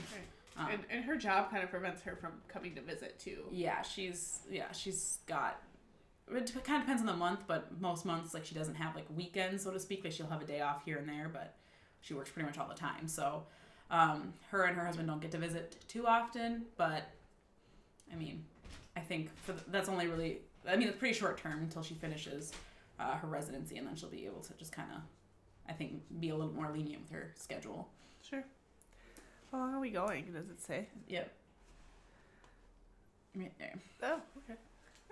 Right. And her job kind of prevents her from coming to visit, too. Yeah, she's got, it kind of depends on the month, but most months, like, she doesn't have, like, weekends, so to speak. Like, she'll have a day off here and there, but she works pretty much all the time. So her and her husband don't get to visit too often, but I mean, I think that's only really, I mean, it's pretty short term until she finishes her residency, and then she'll be able to just kind of, I think, be a little more lenient with her schedule. Sure. How long are we going, does it say? Yep. Right there. Oh, okay.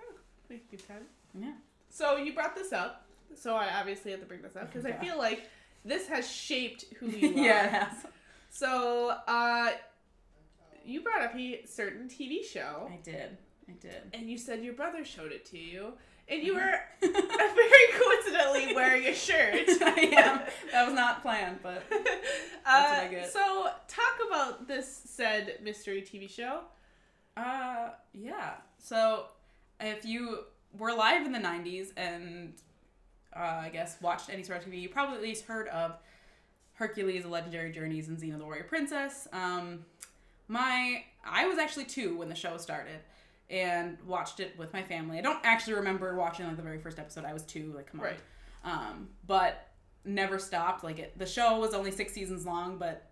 Oh, make good time. Yeah. So you brought this up, so I obviously have to bring this up, because I feel like this has shaped who you are. Yeah, it has. So, you brought up a certain TV show. I did. And you said your brother showed it to you. And you were very coincidentally wearing a shirt. I am. That was not planned, but that's what I get. So, talk about this said mystery TV show. Yeah. So, if you were alive in the 90s and, I guess, watched any sort of TV, you probably at least heard of Hercules, The Legendary Journeys, and Xena the Warrior Princess. I was actually 2 when the show started, and watched it with my family. I don't actually remember watching, like, the very first episode. I was 2, like, come on. Right. But never stopped. Like, the show was only 6 seasons long, but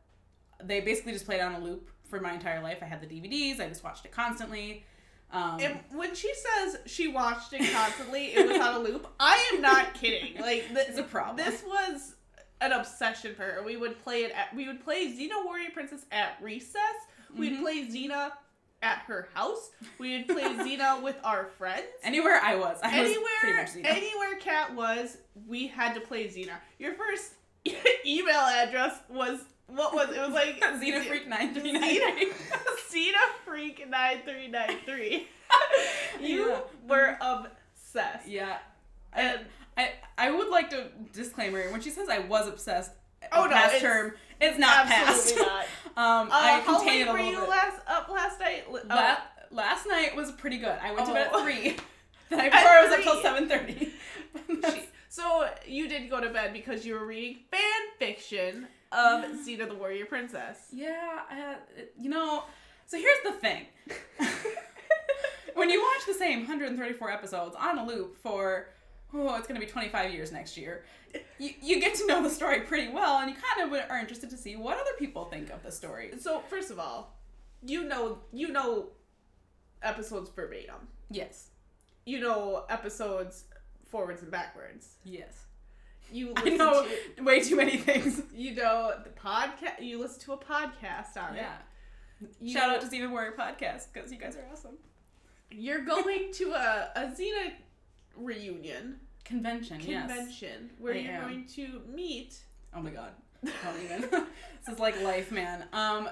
they basically just played on a loop for my entire life. I had the DVDs. I just watched it constantly. And when she says she watched it constantly, it was on a loop, I am not kidding. Like, it's a problem. This was an obsession for her. We would play Xena Warrior Princess at recess. We'd play Xena at her house. We would play Xena with our friends. Anywhere I was pretty much Xena. Anywhere Kat was, we had to play Xena. Your first email address was, what was it? It was like Xena Freak 9393. Xena Freak 9393. You were obsessed. Yeah. And I would like to disclaimer, when she says I was obsessed, Oh, no, past term. It's not past. Absolutely not. I How contain late it a were little you bit. last night? Last night was pretty good. I went to bed at Oh. 3. The night before I was up till 3. 7:30. So you did go to bed because you were reading fan fiction of Xena the Warrior Princess. Yeah, so here's the thing. When you watch the same 134 episodes on a loop for, it's going to be 25 years next year, you get to know the story pretty well, and you kind of are interested to see what other people think of the story. So, first of all, you know episodes verbatim. Yes. You know episodes forwards and backwards. Yes. You I listen know to, way too many things. you know the podcast. You listen to a podcast on Yeah. it. Shout out to Xena Warrior Podcast, because you guys are awesome. You're going to a Xena reunion Convention, where I you're am. going to meet. Oh my god. Don't even. This is like life, man.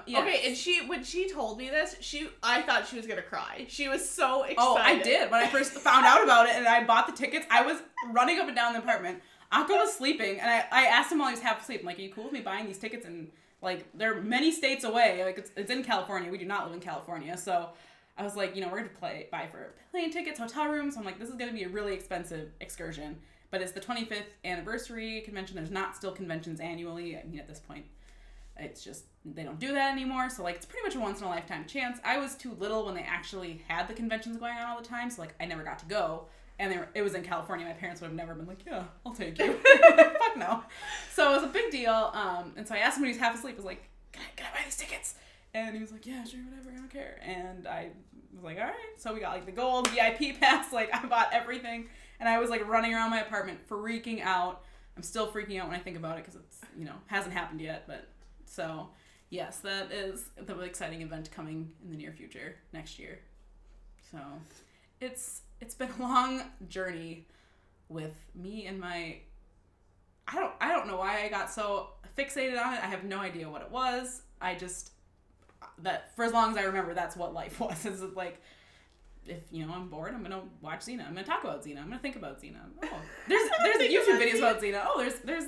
Yes. Okay, and when she told me this, I thought she was gonna cry. She was so excited. Oh, I did. When I first found out about it and I bought the tickets, I was running up and down the apartment. Akko was sleeping, and I asked him while he was half asleep, I'm like, are you cool with me buying these tickets? And, like, they're many states away. Like, it's in California. We do not live in California. So I was like, we're going to buy for plane tickets, hotel rooms. So I'm like, this is going to be a really expensive excursion. But it's the 25th anniversary convention. There's not still conventions annually. I mean, at this point, it's just, they don't do that anymore. So, like, it's pretty much a once-in-a-lifetime chance. I was too little when they actually had the conventions going on all the time. So, like, I never got to go. And it was in California. My parents would have never been like, yeah, I'll take you. Fuck no. So it was a big deal. And so I asked him when he was half asleep. I was like, can I buy these tickets? And he was like, yeah, sure, whatever, I don't care. And I was like, all right. So we got like the gold VIP pass. Like I bought everything. And I was like running around my apartment freaking out. I'm still freaking out when I think about it because it's, hasn't happened yet. But so yes, that is the exciting event coming in the near future next year. So it's been a long journey with me and my, I don't know why I got so fixated on it. I have no idea what it was. That for as long as I remember, that's what life was. It's like, if I'm bored, I'm gonna watch Xena. I'm gonna talk about Xena. I'm gonna think about Xena. Oh, there's YouTube videos about Xena. Oh, there's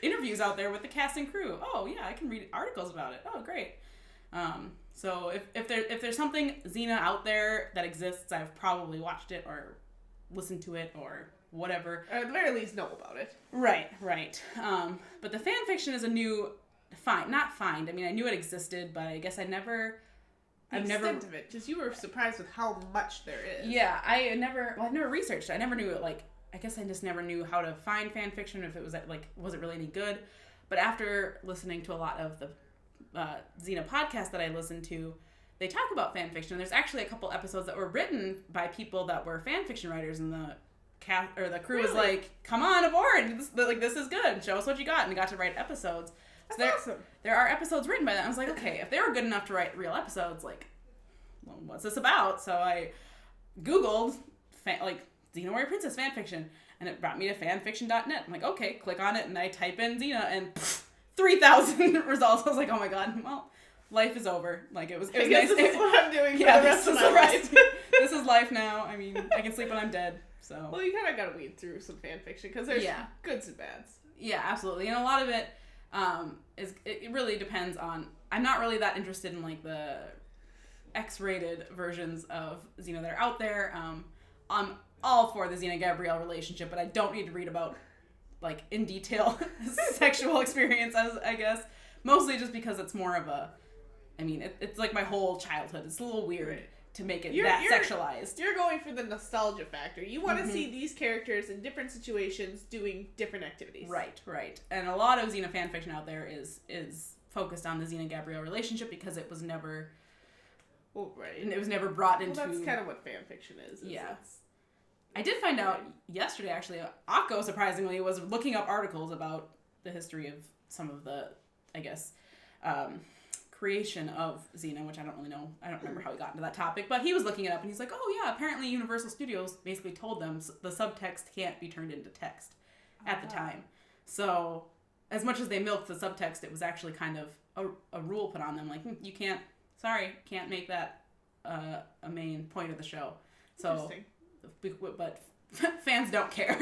interviews out there with the cast and crew. Oh yeah, I can read articles about it. Oh great. So if there's something Xena out there that exists, I've probably watched it or listened to it or whatever. Or at the very least, know about it. Right. But the fan fiction is a new not find. I mean, I knew it existed, but I guess I've never Of it, because you were surprised with how much there is. Yeah, I've never researched it. I never knew it. Like, I guess I just never knew how to find fan fiction. If it was was it really any good? But after listening to a lot of the Xena podcast that I listened to, they talk about fan fiction. There's actually a couple episodes that were written by people that were fan fiction writers, and the crew was like, "Come on aboard! This is good. Show us what you got." And we got to write episodes. So That's awesome. There are episodes written by them. I was like, okay, if they were good enough to write real episodes, like, well, what's this about? So I Googled Xena Warrior Princess fan fiction, and it brought me to fanfiction.net. I'm like, okay, click on it, and I type in Xena, and 3,000 results. I was like, oh my god, well, life is over. Like, it was I guess nice. this is what I'm doing for the rest of my life. This is life now. I mean, I can sleep when I'm dead. So. Well, you kind of got to weed through some fan fiction because there's goods and bads. Yeah, absolutely, and a lot of it it really depends on. I'm not really that interested in like the X-rated versions of Xena that are out there. I'm all for the Xena Gabrielle relationship, but I don't need to read about like in detail sexual experiences. I guess mostly just because it's more of a. I mean, it's like my whole childhood. It's a little weird to make it sexualized. You're going for the nostalgia factor. You want to see these characters in different situations doing different activities. Right. And a lot of Xena fanfiction out there is focused on the Xena Gabrielle relationship because it was never. Well, right. And it was never brought into. Well, that's kind of what fanfiction is. Yeah. I did find out yesterday, actually, Akko, surprisingly, was looking up articles about the history of some of the, I guess, creation of Xena, which I don't really know. I don't remember how he got into that topic, but he was looking it up, and he's like, oh yeah, apparently Universal Studios basically told them the subtext can't be turned into text at the time. So as much as they milked the subtext, it was actually kind of a rule put on them, like, you can't make that a main point of the show. So, but fans don't care.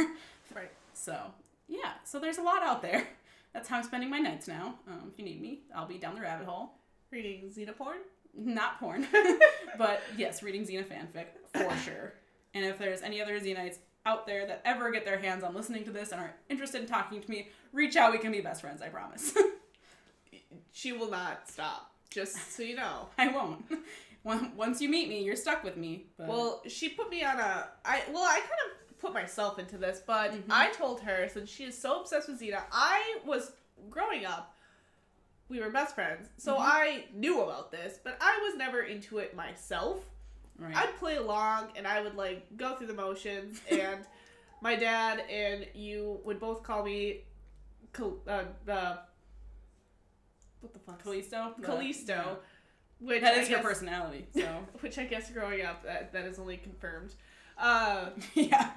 Right. So, yeah. So there's a lot out there. that's how I'm spending my nights now. If you need me, I'll be down the rabbit hole. Reading Xena porn? Not porn. But yes, reading Xena fanfic, for sure. And if there's any other Xenites out there that ever get their hands on listening to this and are interested in talking to me, reach out. We can be best friends, I promise. She will not stop, just so you know. I won't. Once you meet me, you're stuck with me. But... Well, she put me on I kind of put myself into this, but I told her, since she is so obsessed with Xena, I was, growing up, we were best friends, so I knew about this, but I was never into it myself. Right. I'd play along, and I would, like, go through the motions, and my dad and you would both call me what the fuck? Callisto? Callisto. Yeah. Which that is her personality, so. Which I guess growing up, that is only confirmed. Yeah.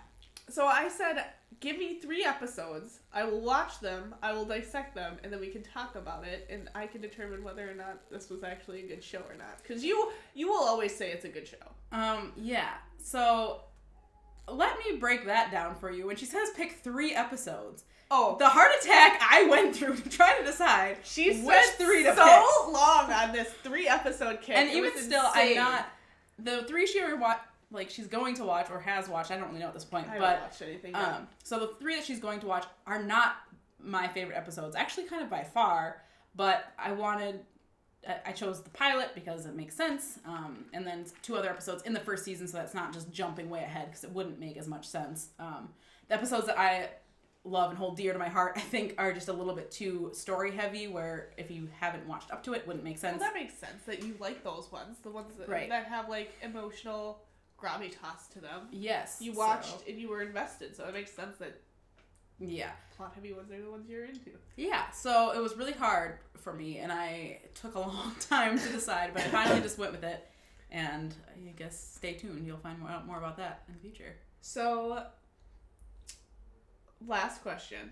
So I said, give me 3 episodes. I will watch them. I will dissect them, and then we can talk about it, and I can determine whether or not this was actually a good show or not. Because you will always say it's a good show. Yeah. So let me break that down for you. When she says pick 3 episodes, the heart attack I went through to try to decide she which 3 to pick. So long on this 3-episode kick. And even still, insane. I'm not the 3 she ever watched. Like, she's going to watch or has watched. I don't really know at this point. I haven't watched anything yet. So the 3 that she's going to watch are not my favorite episodes. Actually, kind of by far. But I chose the pilot because it makes sense. And then 2 other episodes in the first season, so that's not just jumping way ahead because it wouldn't make as much sense. The episodes that I love and hold dear to my heart, I think, are just a little bit too story heavy, where if you haven't watched up to it, wouldn't make sense. Well, that makes sense that you like those ones. The ones that have, like, emotional gravitas to them. Yes. You watched and you were invested, so it makes sense that plot heavy ones are the ones you're into. Yeah, so it was really hard for me, and it took a long time to decide, but I finally just went with it, and I guess stay tuned. You'll find out more about that in the future. So, last question.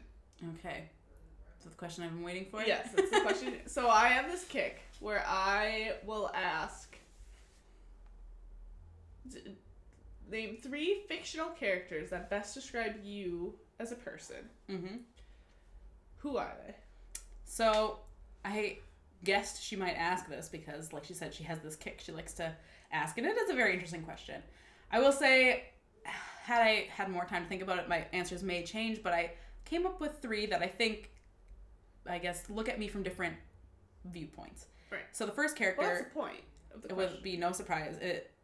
Okay. Is that the question I've been waiting for? Yes, that's the question. So I have this kick where I will ask, name 3 fictional characters that best describe you as a person. Who are they? So, I guessed she might ask this because, like she said, she has this kick she likes to ask, and it is a very interesting question. I will say, had I had more time to think about it, my answers may change, but I came up with 3 that I think, I guess, look at me from different viewpoints. Right. So the first character... What's the point of the question? It would be no surprise.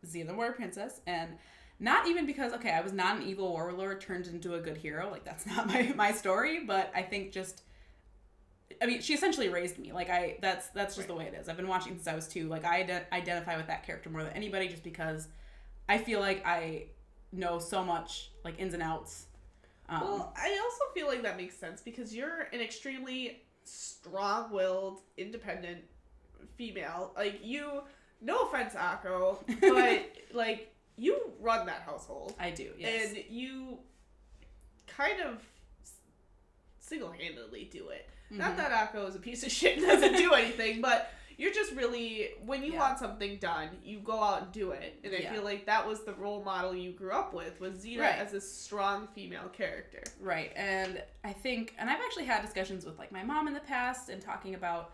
Xena the Warrior Princess, and not even because, okay, I was not an evil warlord turned into a good hero. Like, that's not my story, but I think just... I mean, she essentially raised me. Like, that's just the way it is. I've been watching since I was 2. Like, I identify with that character more than anybody just because I feel like I know so much, like, ins and outs. Well, I also feel like that makes sense because you're an extremely strong-willed, independent female. Like, you, no offense, Akko, but, like, you run that household. I do, yes. And you kind of single-handedly do it. Not that Akko is a piece of shit and doesn't do anything, but you're just really, when you want something done, you go out and do it. And I feel like that was the role model you grew up with, was Xena as a strong female character. Right. And I think, and I've actually had discussions with, like, my mom in the past and talking about,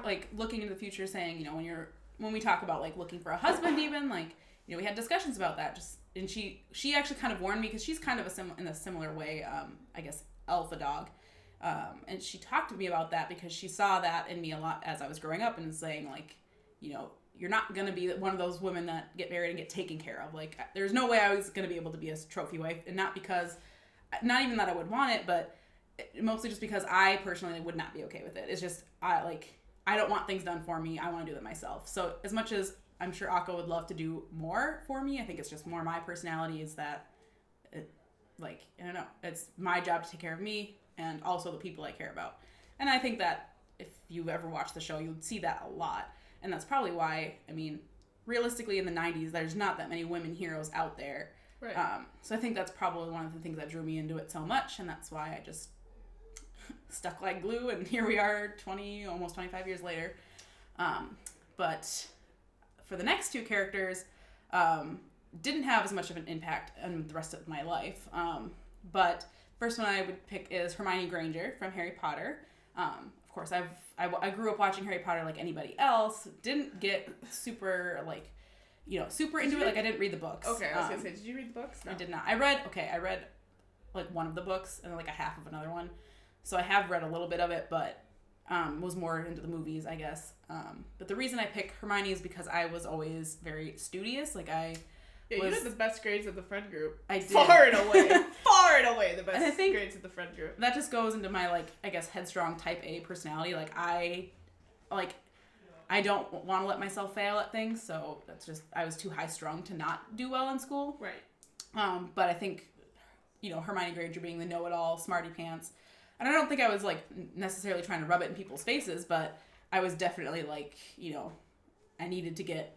like, looking into the future, saying, you know, when we talk about, like, looking for a husband even, like, you know, we had discussions about that. And she actually kind of warned me, because she's kind of in a similar way, I guess, alpha dog. And she talked to me about that because she saw that in me a lot as I was growing up, and saying, like, you know, you're not going to be one of those women that get married and get taken care of. Like, there's no way I was going to be able to be a trophy wife, and not even that I would want it, but mostly just because I personally would not be okay with it. It's just, I don't want things done for me. I want to do it myself. So as much as I'm sure Akko would love to do more for me, I think it's just more my personality is that, I don't know, it's my job to take care of me and also the people I care about. And I think that if you ever watch the show, you'll see that a lot. And that's probably why, I mean, realistically in the 90s, there's not that many women heroes out there. Right. So I think that's probably one of the things that drew me into it so much, and that's why I just stuck like glue, and here we are almost 25 years later. But for the next 2 characters, didn't have as much of an impact on the rest of my life. But first one I would pick is Hermione Granger from Harry Potter. Of course, I grew up watching Harry Potter like anybody else. Didn't get super super into it. Like, I didn't read the books. Okay, I was gonna say, did you read the books? No. I did not. I read like one of the books and then like a half of another one. So I have read a little bit of it, but was more into the movies, I guess. But the reason I pick Hermione is because I was always very studious. Like, you had the best grades of the friend group. I did. Far and away the best grades of the friend group. That just goes into my, like, I guess, headstrong type A personality. Like, I don't want to let myself fail at things, so that's just, I was too high strung to not do well in school. Right. But I think, Hermione Granger being the know-it-all, smarty pants, and I don't think I was, like, necessarily trying to rub it in people's faces, but I was definitely, like, I needed to get,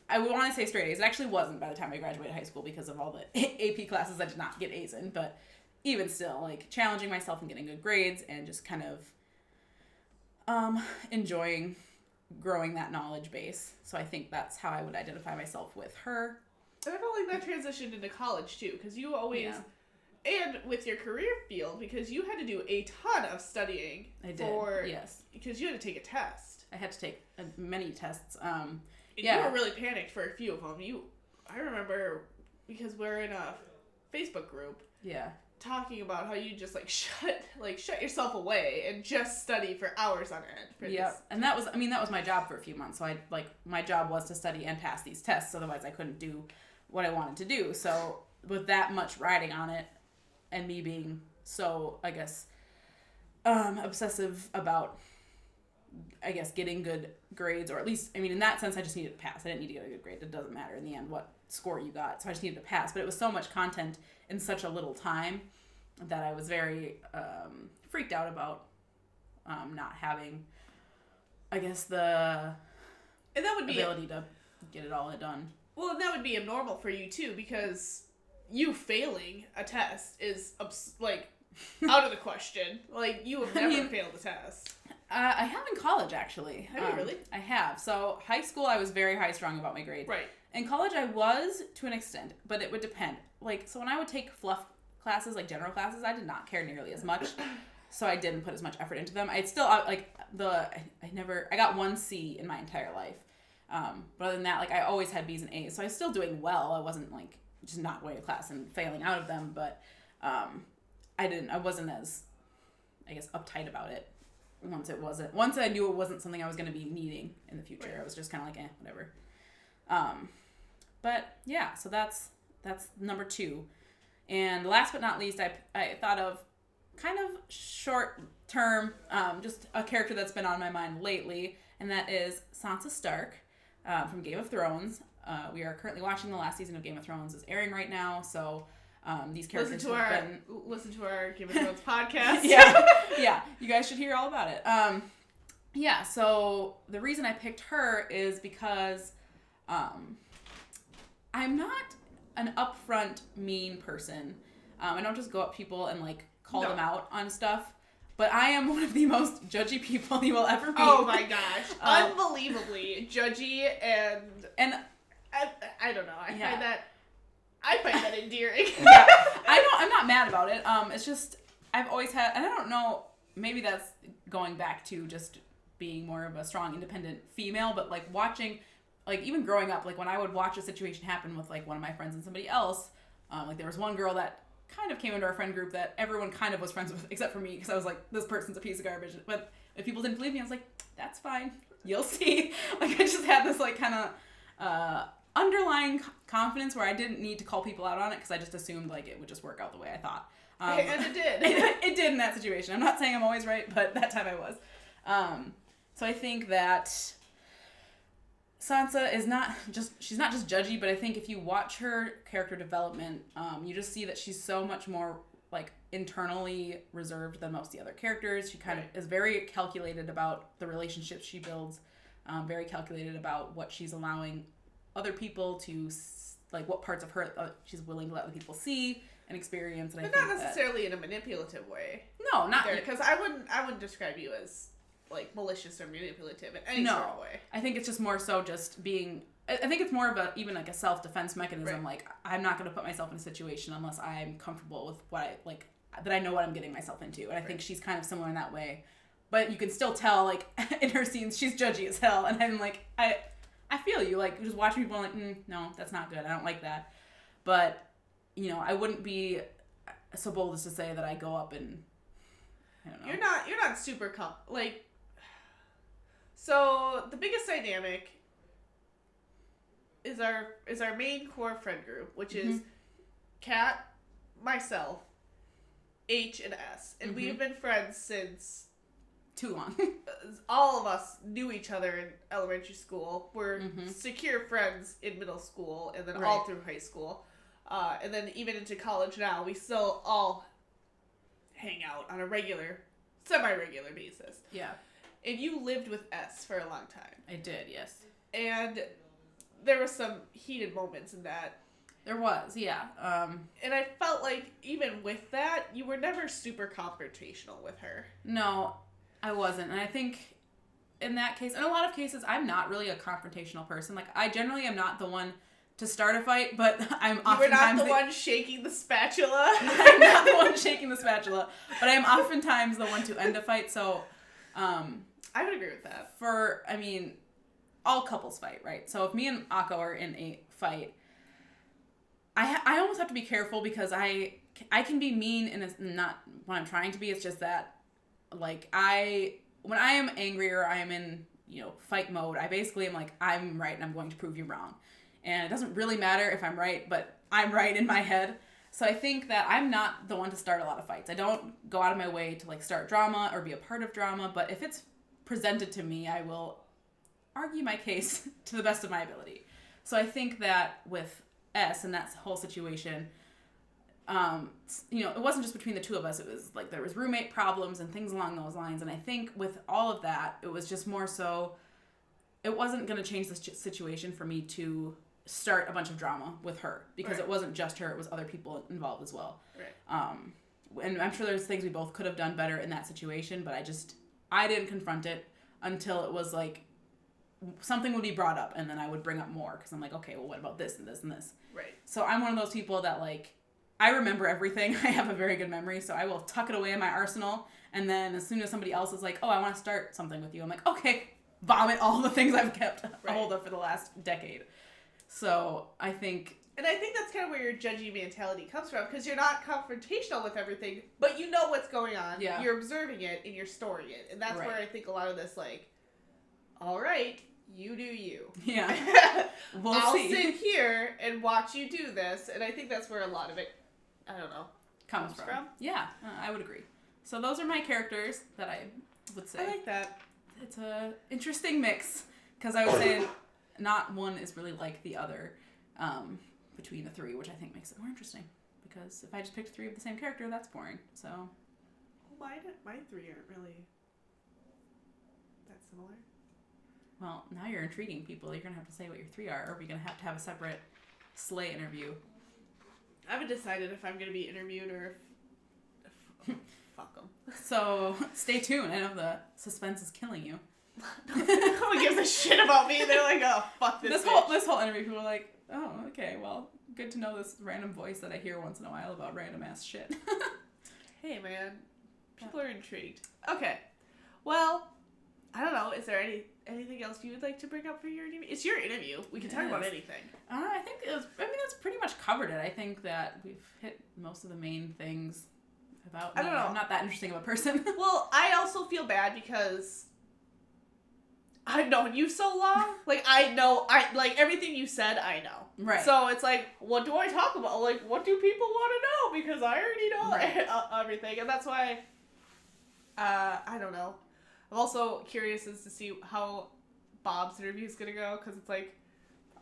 I would want to say straight A's. It actually wasn't by the time I graduated high school because of all the AP classes I did not get A's in, but even still, like, challenging myself and getting good grades and just kind of enjoying growing that knowledge base. So I think that's how I would identify myself with her. And I felt like that transitioned into college too, because you always, and with your career field, because you had to do a ton of studying. I did, yes. Because you had to take a test. I had to take many tests. You were really panicked for a few of them. I remember, because we're in a Facebook group. Yeah. Talking about how you just shut yourself away and just study for hours on end. Yeah, and that was my job for a few months. So my job was to study and pass these tests. Otherwise, I couldn't do what I wanted to do. So with that much riding on it, and me being so, I guess, obsessive about, I guess, getting good grades, or at least, in that sense, I just needed to pass. I didn't need to get a good grade. It doesn't matter in the end what score you got. So I just needed to pass. But it was so much content in such a little time that I was very freaked out about not having, I guess, the ability to get it all done. Well, and that would be abnormal for you too, because you failing a test is out of the question. Like, you have never failed a test. I have in college, actually. Have you really? I have. So high school, I was very high strung about my grades. Right. In college, I was to an extent, but it would depend. Like, so when I would take fluff classes, like general classes, I did not care nearly as much. So I didn't put as much effort into them. I got 1 C in my entire life. But other than that, like, I always had B's and A's. So I was still doing well. I wasn't, like, just not going to class and failing out of them. But I wasn't as, I guess, uptight about it once I knew it wasn't something I was going to be needing in the future. Right. I was just kind of like, whatever. But yeah, so that's number 2. And last but not least, I thought of kind of short term, just a character that's been on my mind lately, and that is Sansa Stark from Game of Thrones. We are currently watching the last season of Game of Thrones. It's airing right now, so these characters listen to our Game of Thrones podcast. yeah, you guys should hear all about it. So the reason I picked her is because I'm not an upfront mean person. I don't just go up people and, like, call them out on stuff. But I am one of the most judgy people you will ever meet. Oh my gosh. Unbelievably judgy, and I don't know. I find that endearing. Yeah. I'm not mad about it. It's just, I've always had, and I don't know, maybe that's going back to just being more of a strong, independent female, but, like, watching, like, even growing up, like, when I would watch a situation happen with, like, one of my friends and somebody else, like, there was one girl that kind of came into our friend group that everyone kind of was friends with, except for me, because I was like, this person's a piece of garbage. But if people didn't believe me, I was like, that's fine. You'll see. Like, I just had this, like, kind of underlying confidence where I didn't need to call people out on it, because I just assumed, like, it would just work out the way I thought. And it did. It did in that situation. I'm not saying I'm always right, but that time I was. So I think that Sansa she's not just judgy, but I think if you watch her character development, you just see that she's so much more, like, internally reserved than most of the other characters. She kind of is very calculated about the relationships she builds, very calculated about what she's allowing other people to, like, what parts of her she's willing to let other people see and experience. And but not necessarily in a manipulative way. No, not because I wouldn't describe you as, like, malicious or manipulative in any sort of way. I think it's just more so just being, I think it's more of even like a self-defense mechanism. Right. Like, I'm not going to put myself in a situation unless I'm comfortable with what that I know what I'm getting myself into. And I think she's kind of similar in that way. But you can still tell, like, in her scenes, she's judgy as hell. And I'm like, I feel you. Like, just watching people like, no, that's not good. I don't like that. But, you know, I wouldn't be so bold as to say that I go up and, I don't know. You're not super so the biggest dynamic is our main core friend group, which is Kat, myself, H, and S. And we've been friends since... Too long. All of us knew each other in elementary school. We're secure friends in middle school, and then all through high school. And then even into college now, we still all hang out on a semi-regular basis. Yeah. And you lived with S for a long time. I did, yes. And there were some heated moments in that. There was, yeah. And I felt like even with that, you were never super confrontational with her. No, I wasn't. And I think in that case, in a lot of cases, I'm not really a confrontational person. Like, I generally am not the one to start a fight, but I'm oftentimes... You were not the one shaking the spatula. I'm not the one shaking the spatula, but I am oftentimes the one to end a fight, so... I would agree with that. All couples fight, right? So if me and Akko are in a fight, I almost have to be careful because I can be mean and it's not what I'm trying to be. It's just that, like, when I am angry or I am in, fight mode, I basically am like, I'm right and I'm going to prove you wrong. And it doesn't really matter if I'm right, but I'm right in my head. So I think that I'm not the one to start a lot of fights. I don't go out of my way to, like, start drama or be a part of drama, but if it's presented to me, I will argue my case to the best of my ability. So I think that with S and that whole situation, it wasn't just between the two of us. It was like there was roommate problems and things along those lines. And I think with all of that, it was just more so, it wasn't going to change the situation for me to start a bunch of drama with her because it wasn't just her, it was other people involved as well. Right. And I'm sure there's things we both could have done better in that situation, but I didn't confront it until it was like something would be brought up and then I would bring up more because I'm like, okay, well, what about this and this and this? Right. So I'm one of those people that, like, I remember everything. I have a very good memory, so I will tuck it away in my arsenal, and then as soon as somebody else is like, oh, I want to start something with you, I'm like, okay, vomit all the things I've kept a hold of for the last decade. So I think... And I think that's kind of where your judgy mentality comes from, because you're not confrontational with everything, but you know what's going on. Yeah. You're observing it, and you're storing it. And that's where I think a lot of this, like, all right, you do you. Yeah. I'll sit here and watch you do this, and I think that's where a lot of it, I don't know, comes from. Yeah, I would agree. So those are my characters that I would say. I like that. It's a interesting mix, because I would say not one is really like the other between the three, which I think makes it more interesting. Because if I just picked three of the same character, that's boring. So. Well, my three aren't really that similar. Well, now you're intriguing people. You're going to have to say what your three are, or are we going to have a separate Slay interview? I haven't decided if I'm going to be interviewed or if fuck them. So, stay tuned. I know the suspense is killing you. No one gives a shit about me. They're like, oh, fuck this bitch. This whole interview, people are like, oh, okay, well, good to know this random voice that I hear once in a while about random ass shit. Hey, man. People are intrigued. Okay. Well, I don't know. Is there anything else you would like to bring up for your interview? It's your interview. We can talk about anything. I think that's pretty much covered it. I think that we've hit most of the main things about me. I don't know. I'm not that interesting of a person. Well, I also feel bad because I've known you so long. Like, everything you said, I know. Right. So it's like, what do I talk about? Like, what do people want to know? Because I already know everything. And that's why, I don't know. I'm also curious as to see how Bob's interview is going to go, because it's like,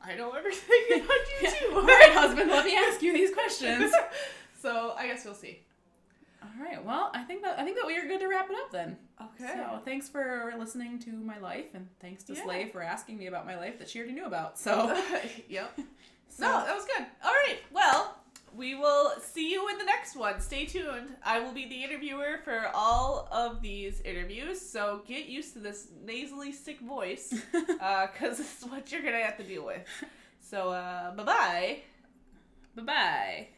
I know everything about you too. All right, husband, let me ask you these questions. So I guess we'll see. All right. Well, I think that we are good to wrap it up then. Okay. So thanks for listening to my life, and thanks to Slay for asking me about my life that she already knew about. So. Yep. So, no, that was good. All right. Well, we will see you in the next one. Stay tuned. I will be the interviewer for all of these interviews, so get used to this nasally sick voice, because this is what you're going to have to deal with. So, bye-bye. Bye-bye.